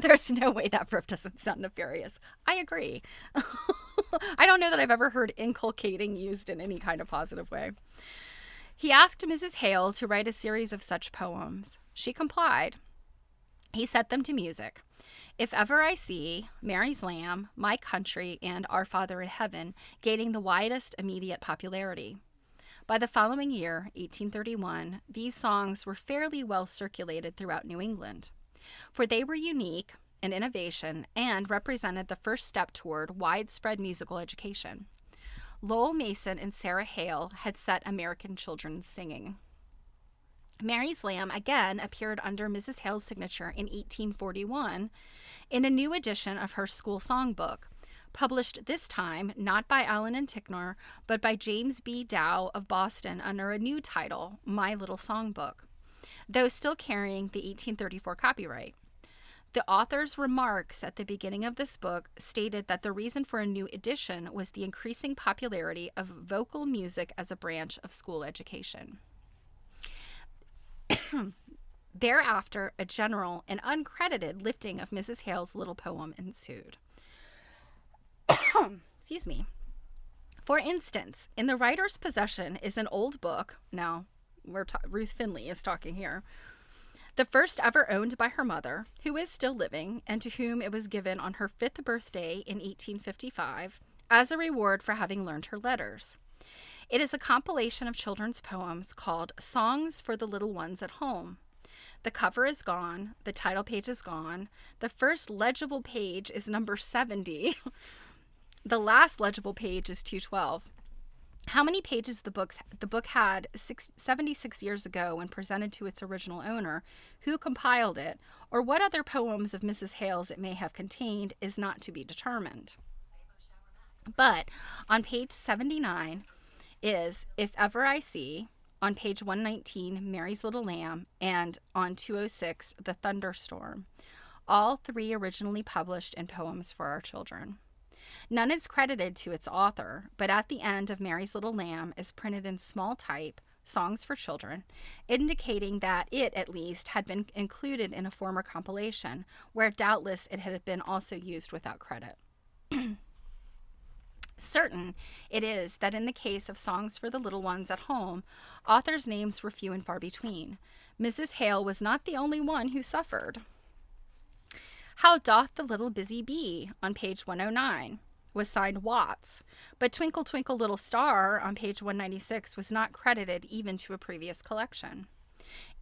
There's no way that verb doesn't sound nefarious. I agree. I don't know that I've ever heard inculcating used in any kind of positive way. He asked Mrs. Hale to write a series of such poems. She complied. He set them to music. If Ever I See, Mary's Lamb, My Country, and Our Father in Heaven gaining the widest immediate popularity. By the following year, 1831, these songs were fairly well circulated throughout New England, for they were unique in innovation and represented the first step toward widespread musical education. Lowell Mason and Sarah Hale had set American children singing. Mary's Lamb again appeared under Mrs. Hale's signature in 1841 in a new edition of her school songbook, published this time not by Allen and Ticknor, but by James B. Dow of Boston under a new title, My Little Songbook. though still carrying the 1834 copyright. The author's remarks at the beginning of this book stated that the reason for a new edition was the increasing popularity of vocal music as a branch of school education. Thereafter, a general and uncredited lifting of Mrs. Hale's little poem ensued. Excuse me. For instance, in the writer's possession is an old book. Now, Ruth Finley is talking here. The first ever owned by her mother, who is still living, and to whom it was given on her 5th birthday in 1855 as a reward for having learned her letters. It is a compilation of children's poems called Songs for the Little Ones at Home. The cover is gone. The title page is gone. The first legible page is number 70. The last legible page is 212. How many pages the book had 76 years ago when presented to its original owner, who compiled it, or what other poems of Mrs. Hale's it may have contained is not to be determined. But on page 79 is If Ever I See, on page 119, Mary's Little Lamb, and on 206, The Thunderstorm, all three originally published in Poems for Our Children. None is credited to its author, but at the end of Mary's Little Lamb is printed in small type, Songs for Children, indicating that it, at least, had been included in a former compilation, where doubtless it had been also used without credit. Certain it is that in the case of Songs for the Little Ones at Home, authors' names were few and far between. Mrs. Hale was not the only one who suffered. How Doth the Little Busy Bee, on page 109, was signed Watts, but Twinkle Twinkle Little Star, on page 196, was not credited even to a previous collection.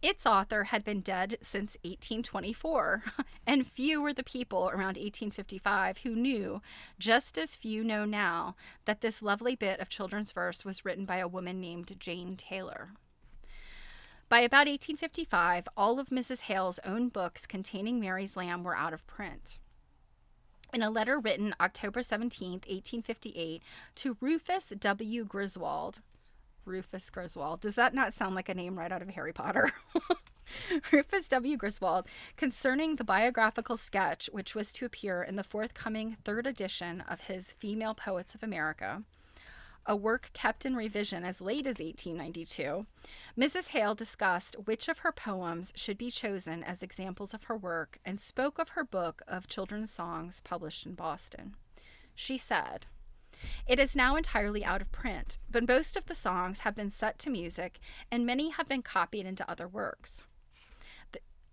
Its author had been dead since 1824, and few were the people around 1855 who knew, just as few know now, that this lovely bit of children's verse was written by a woman named Jane Taylor. By about 1855, all of Mrs. Hale's own books containing Mary's Lamb were out of print. In a letter written October 17, 1858, to Rufus W. Griswold, does that not sound like a name right out of Harry Potter? Rufus W. Griswold, concerning the biographical sketch which was to appear in the forthcoming 3rd edition of his Female Poets of America, a work kept in revision as late as 1892, Mrs. Hale discussed which of her poems should be chosen as examples of her work and spoke of her book of children's songs published in Boston. She said, "It is now entirely out of print, but most of the songs have been set to music and many have been copied into other works.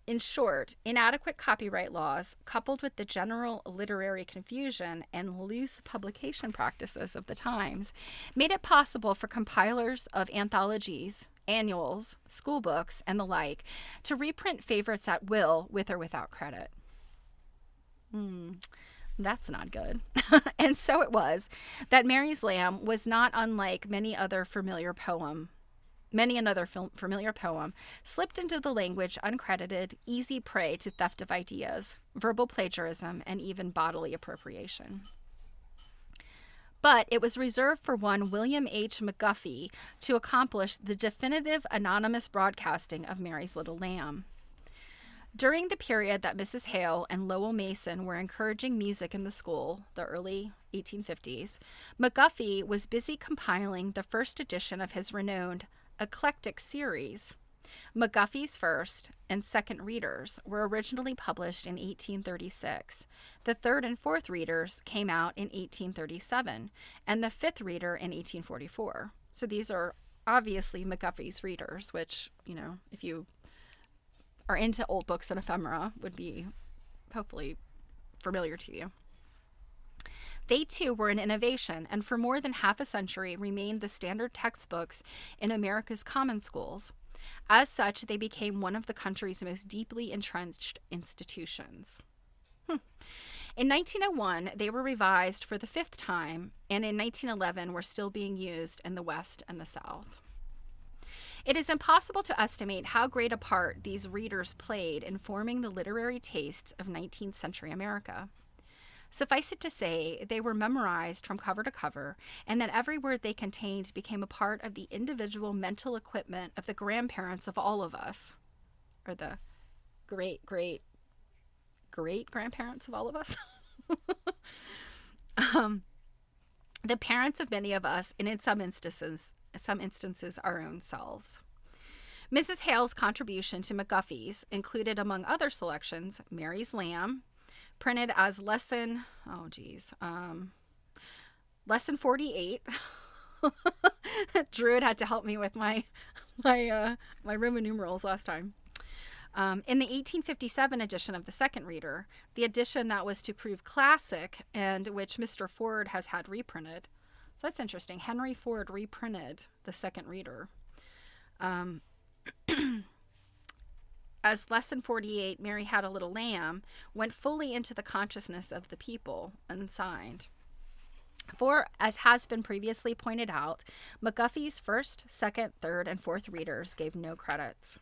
In short, inadequate copyright laws, coupled with the general literary confusion and loose publication practices of the times, made it possible for compilers of anthologies, annuals, school books, and the like to reprint favorites at will with or without credit." That's not good. And so it was that Mary's Lamb was not unlike many another familiar poem, slipped into the language uncredited, easy prey to theft of ideas, verbal plagiarism, and even bodily appropriation. But it was reserved for one William H. McGuffey to accomplish the definitive anonymous broadcasting of Mary's Little Lamb. During the period that Mrs. Hale and Lowell Mason were encouraging music in the school, the early 1850s, McGuffey was busy compiling the first edition of his renowned eclectic series. McGuffey's first and second readers were originally published in 1836. The third and fourth readers came out in 1837, and the fifth reader in 1844. So these are obviously McGuffey's readers, which, if you are into old books and ephemera, would be hopefully familiar to you. They too were an innovation, and for more than half a century remained the standard textbooks in America's common schools. As such, they became one of the country's most deeply entrenched institutions. In 1901, they were revised for the 5th time, and in 1911 were still being used in the West and the South. It is impossible to estimate how great a part these readers played in forming the literary tastes of 19th century America. Suffice it to say, they were memorized from cover to cover, and that every word they contained became a part of the individual mental equipment of the grandparents of all of us. are the great, great, great grandparents of all of us. um, the parents of many of us, and in some instances, our own selves. Mrs. Hale's contribution to McGuffey's included, among other selections, Mary's Lamb, printed as lesson 48. Druid had to help me with my Roman numerals last time. In the 1857 edition of the second reader, the edition that was to prove classic and which Mr. Ford has had reprinted. So that's interesting. Henry Ford reprinted the second reader. As lesson 48, Mary Had a Little Lamb, went fully into the consciousness of the people, unsigned. For, as has been previously pointed out, McGuffey's first, second, third, and fourth readers gave no credits.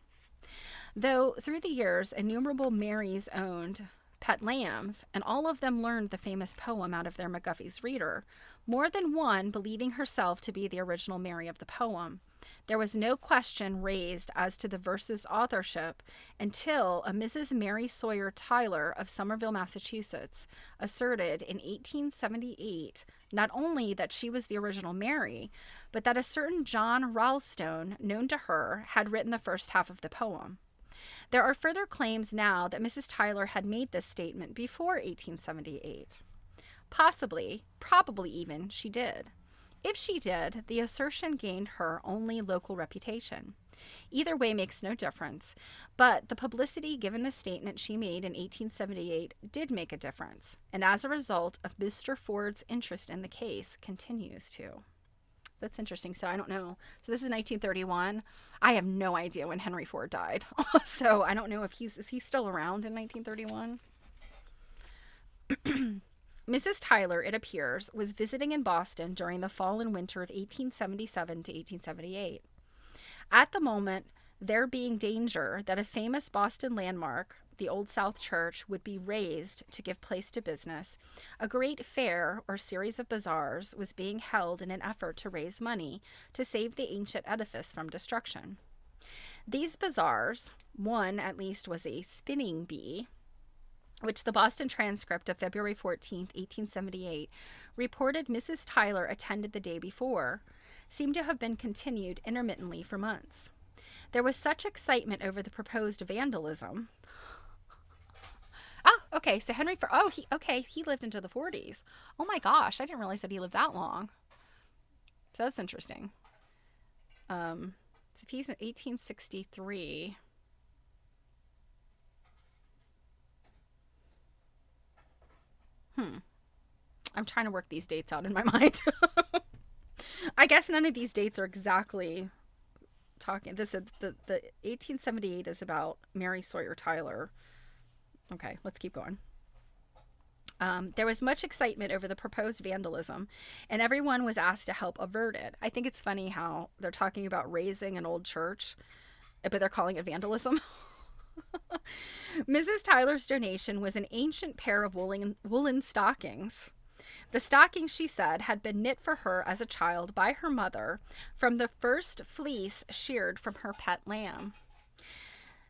Though through the years, innumerable Marys owned pet lambs, and all of them learned the famous poem out of their McGuffey's reader, more than one believing herself to be the original Mary of the poem, there was no question raised as to the verse's authorship until a Mrs. Mary Sawyer Tyler of Somerville, Massachusetts, asserted in 1878 not only that she was the original Mary, but that a certain John Ralston, known to her, had written the first half of the poem. There are further claims now that Mrs. Tyler had made this statement before 1878. Possibly, probably even, she did. If she did, the assertion gained her only local reputation. Either way makes no difference, but the publicity given the statement she made in 1878 did make a difference, and as a result of Mr. Ford's interest in the case, continues to. That's interesting. So I don't know. So this is 1931. I have no idea when Henry Ford died. So I don't know if is he still around in 1931? Mrs. Tyler, it appears, was visiting in Boston during the fall and winter of 1877 to 1878. At the moment, there being danger that a famous Boston landmark, the Old South Church, would be razed to give place to business, a great fair or series of bazaars was being held in an effort to raise money to save the ancient edifice from destruction. These bazaars, one at least was a spinning bee, which the Boston Transcript of February 14th, 1878, reported Mrs. Tyler attended the day before, seemed to have been continued intermittently for months. There was such excitement over the proposed vandalism. Oh, okay, so Henry Ford, he lived into the 40s. Oh my gosh, I didn't realize that he lived that long. So that's interesting. So if he's in 1863... I'm trying to work these dates out in my mind. I guess none of these dates are exactly talking. This is the 1878 is about Mary Sawyer Tyler. Okay, let's keep going. There was much excitement over the proposed vandalism, and everyone was asked to help avert it. I think it's funny how they're talking about razing an old church, but they're calling it vandalism. Mrs. Tyler's donation was an ancient pair of woolen stockings. The stockings, she said, had been knit for her as a child by her mother from the first fleece sheared from her pet lamb.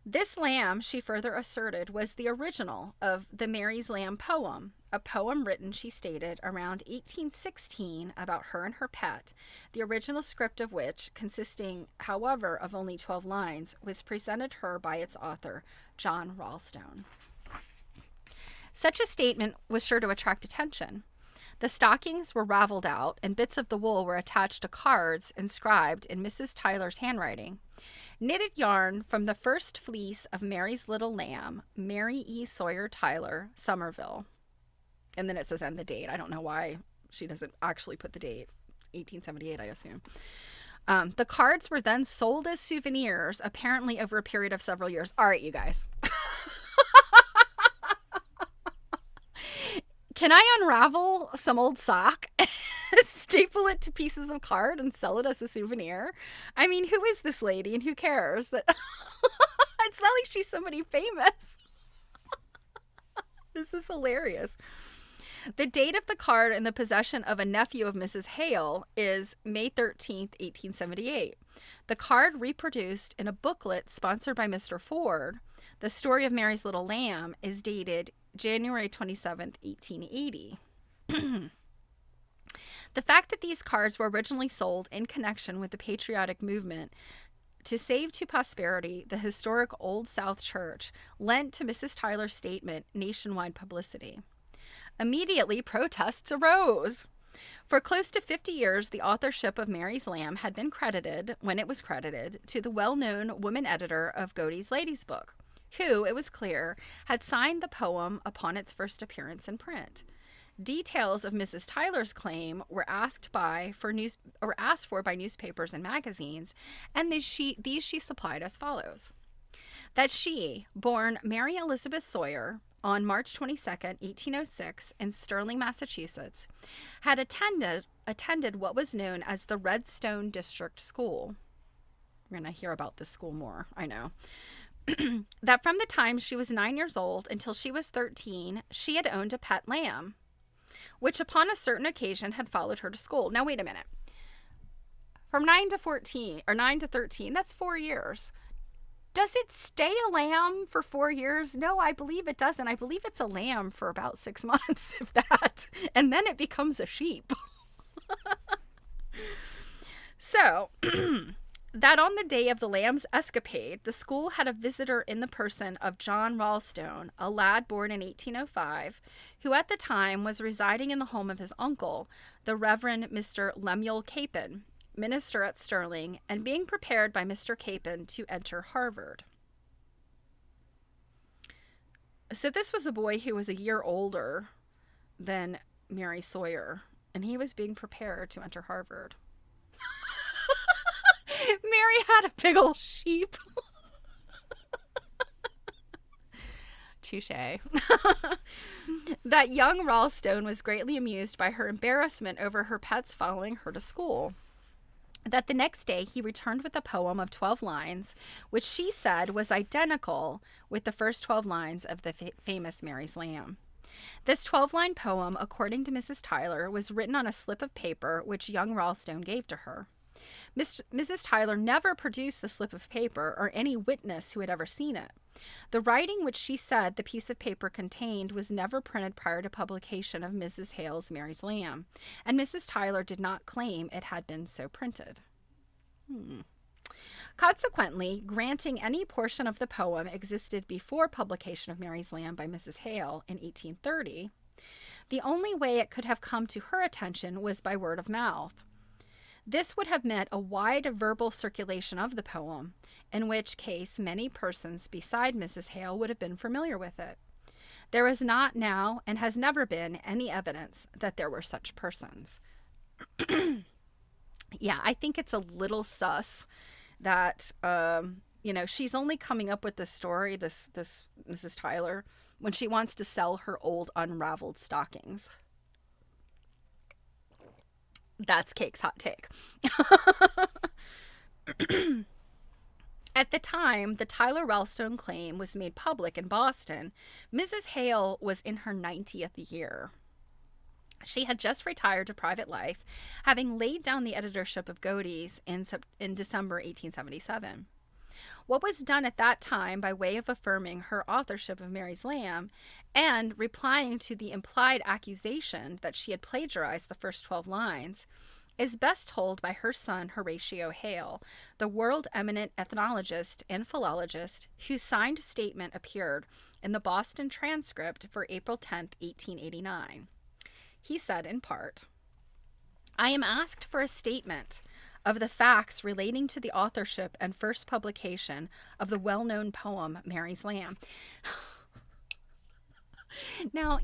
This lamb, she further asserted, was the original of the Mary's Lamb poem, a poem written, she stated, around 1816 about her and her pet, the original script of which, consisting, however, of only 12 lines, was presented her by its author, John Ralston. Such a statement was sure to attract attention. The stockings were raveled out, and bits of the wool were attached to cards inscribed in Mrs. Tyler's handwriting. Knitted yarn from the first fleece of Mary's little lamb, Mary E. Sawyer Tyler, Somerville. And then it says, and the date. I don't know why she doesn't actually put the date. 1878, I assume. The cards were then sold as souvenirs, apparently over a period of several years. All right, you guys. Can I unravel some old sock, staple it to pieces of card, and sell it as a souvenir? I mean, who is this lady, and who cares? That it's not like she's somebody famous. This is hilarious. The date of the card in the possession of a nephew of Mrs. Hale is May 13th, 1878. The card reproduced in a booklet sponsored by Mr. Ford, The Story of Mary's Little Lamb, is dated January 27th, 1880. The fact that these cards were originally sold in connection with the patriotic movement to save to posterity the historic Old South Church lent to Mrs. Tyler's statement nationwide publicity. Immediately, protests arose. For close to 50 years, the authorship of Mary's Lamb had been credited, when it was credited, to the well-known woman editor of Godey's Lady's Book, who, it was clear, had signed the poem upon its first appearance in print. Details of Mrs. Tyler's claim were asked for by newspapers and magazines, and these she supplied as follows: that she, born Mary Elizabeth Sawyer, on March 22nd, 1806, in Sterling, Massachusetts, had attended what was known as the Redstone District School. We're going to hear about this school more, I know. That from the time she was 9 years old until she was 13, she had owned a pet lamb, which upon a certain occasion had followed her to school. Now, wait a minute. From 9 to 14, or 9 to 13, that's 4 years. Does it stay a lamb for 4 years? No, I believe it doesn't. I believe it's a lamb for about 6 months, if that. And then it becomes a sheep. So, that on the day of the lamb's escapade, the school had a visitor in the person of John Ralston, a lad born in 1805, who at the time was residing in the home of his uncle, the Reverend Mr. Lemuel Capon, minister at Sterling, and being prepared by Mr. Capon to enter Harvard. So this was a boy who was a year older than Mary Sawyer, and he was being prepared to enter Harvard. Mary had a big old sheep. Touche. That young Ralston was greatly amused by her embarrassment over her pets following her to school. That the next day he returned with a poem of 12 lines, which she said was identical with the first 12 lines of the famous Mary's Lamb. This 12-line poem, according to Mrs. Tyler, was written on a slip of paper which young Ralston gave to her. Mrs. Tyler never produced the slip of paper or any witness who had ever seen it. The writing which she said the piece of paper contained was never printed prior to publication of Mrs. Hale's Mary's Lamb, and Mrs. Tyler did not claim it had been so printed. Consequently, granting any portion of the poem existed before publication of Mary's Lamb by Mrs. Hale in 1830, the only way it could have come to her attention was by word of mouth. This would have meant a wide verbal circulation of the poem, in which case many persons beside Mrs. Hale would have been familiar with it. There is not now, and has never been, any evidence that there were such persons. Yeah, I think it's a little sus that, she's only coming up with this story, this Mrs. Tyler, when she wants to sell her old unraveled stockings. That's Cake's hot take. At the time the Tyler Ralston claim was made public in Boston, Mrs. Hale was in her 90th year. She had just retired to private life, having laid down the editorship of Godey's in December 1877. What was done at that time by way of affirming her authorship of Mary's Lamb and replying to the implied accusation that she had plagiarized the first 12 lines is best told by her son Horatio Hale, the world-eminent ethnologist and philologist whose signed statement appeared in the Boston Transcript for April 10, 1889. He said in part, "I am asked for a statement of the facts relating to the authorship and first publication of the well-known poem Mary's Lamb." Now,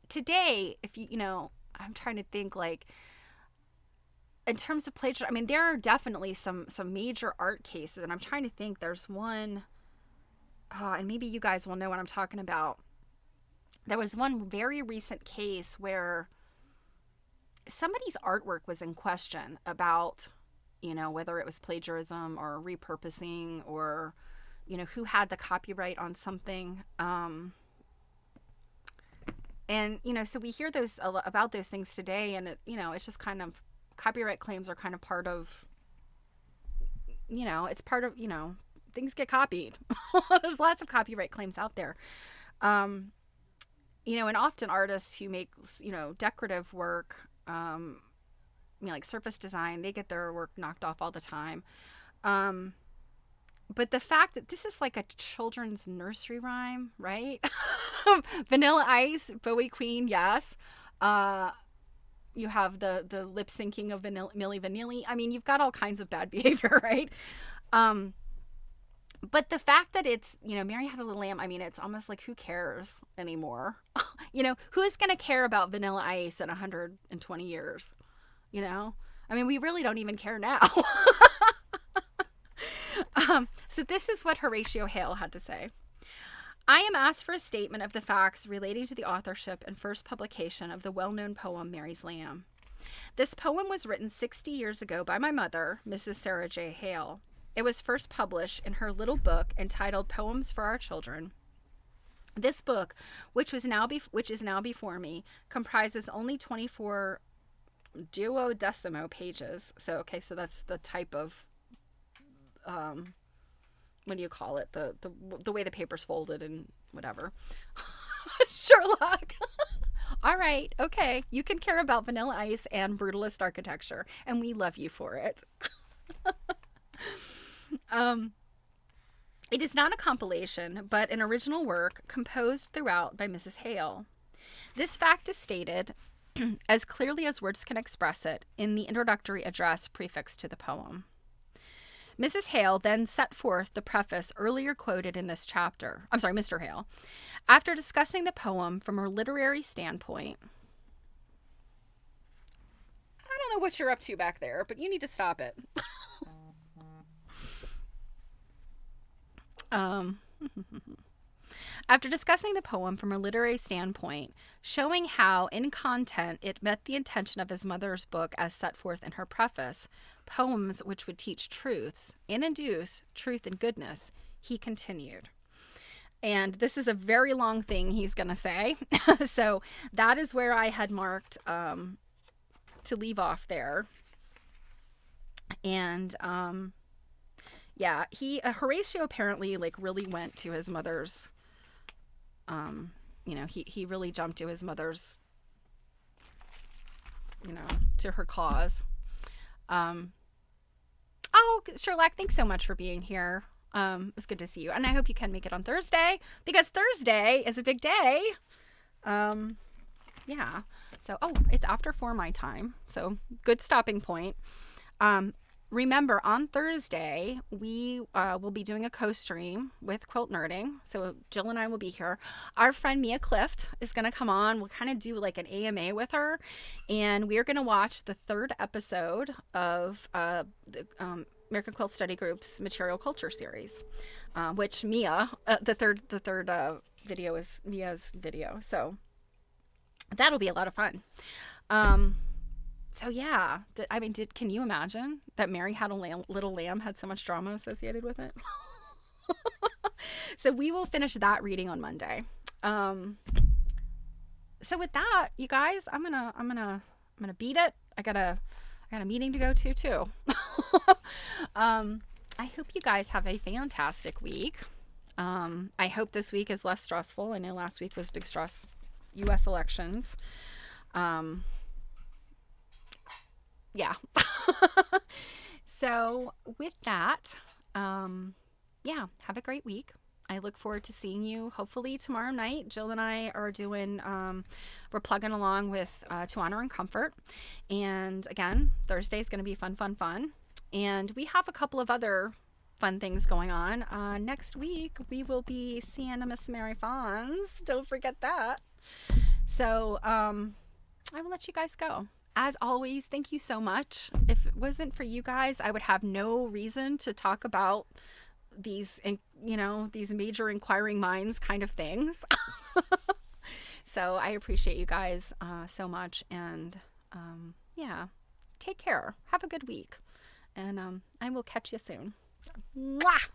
today, if I'm trying to think, like, in terms of plagiarism, there are definitely some major art cases, and I'm trying to think, there's one, and maybe you guys will know what I'm talking about. There was one very recent case where somebody's artwork was in question about, whether it was plagiarism or repurposing or, who had the copyright on something. And, so we hear about those things today, and it's just kind of copyright claims are kind of part of, it's part of, things get copied. There's lots of copyright claims out there. And often artists who make, decorative work, like surface design, they get their work knocked off all the time. But the fact that this is like a children's nursery rhyme, right? Vanilla Ice, Bowie Queen, yes. You have the lip syncing of Milli Vanilli. I mean, you've got all kinds of bad behavior, right? But the fact that it's, Mary Had a Little Lamb, I mean, it's almost like, who cares anymore? Who's going to care about Vanilla Ice in 120 years? I mean, we really don't even care now. So this is what Horatio Hale had to say. I am asked for a statement of the facts relating to the authorship and first publication of the well-known poem Mary's Lamb. This poem was written 60 years ago by my mother, Mrs. Sarah J. Hale. It was first published in her little book entitled Poems for Our Children. This book, which is now before me, comprises only 24 duodecimo pages. So that's the type of what do you call it? The way the paper's folded and whatever. Sherlock. All right, okay. You can care about Vanilla Ice and brutalist architecture, and we love you for it. It is not a compilation, but an original work composed throughout by Mrs. Hale. This fact is stated as clearly as words can express it in the introductory address prefixed to the poem. Mrs. Hale then set forth the preface earlier quoted in this chapter. I'm sorry, Mr. Hale. After discussing the poem from a literary standpoint. I don't know what you're up to back there, but you need to stop it. After discussing the poem from a literary standpoint, showing how in content it met the intention of his mother's book as set forth in her preface, poems which would teach truths and induce truth and goodness, he continued. And this is a very long thing he's going to say. So that is where I had marked to leave off there. And yeah, Horatio apparently really went to his mother's, he really jumped to his mother's, to her cause. Oh, Sherlock, thanks so much for being here. It was good to see you. And I hope you can make it on Thursday, because Thursday is a big day. Yeah. So, it's after 4 my time. So good stopping point. Remember, on Thursday, we will be doing a co-stream with Quilt Nerding. So Jill and I will be here. Our friend Mia Clift is going to come on. We'll kind of do like an AMA with her. And we are going to watch the 3rd episode of the American Quilt Study Group's Material Culture series, which Mia, the third video is Mia's video. So that'll be a lot of fun. So yeah, can you imagine that Mary Had a Little Lamb had so much drama associated with it? So we will finish that reading on Monday. So with that, you guys, I'm gonna beat it. I got a meeting to go to too. I hope you guys have a fantastic week. I hope this week is less stressful. I know last week was big stress, U.S. elections. Yeah. So with that, yeah, have a great week. I look forward to seeing you hopefully tomorrow night. Jill and I are doing, we're plugging along with To Honor and Comfort. And again, Thursday is going to be fun. And we have a couple of other fun things going on. Next week, we will be seeing Miss Mary Fons. Don't forget that. So I will let you guys go. As always, thank you so much. If it wasn't for you guys, I would have no reason to talk about these, these major inquiring minds kind of things. So I appreciate you guys so much. And yeah, take care. Have a good week. And I will catch you soon. Mwah!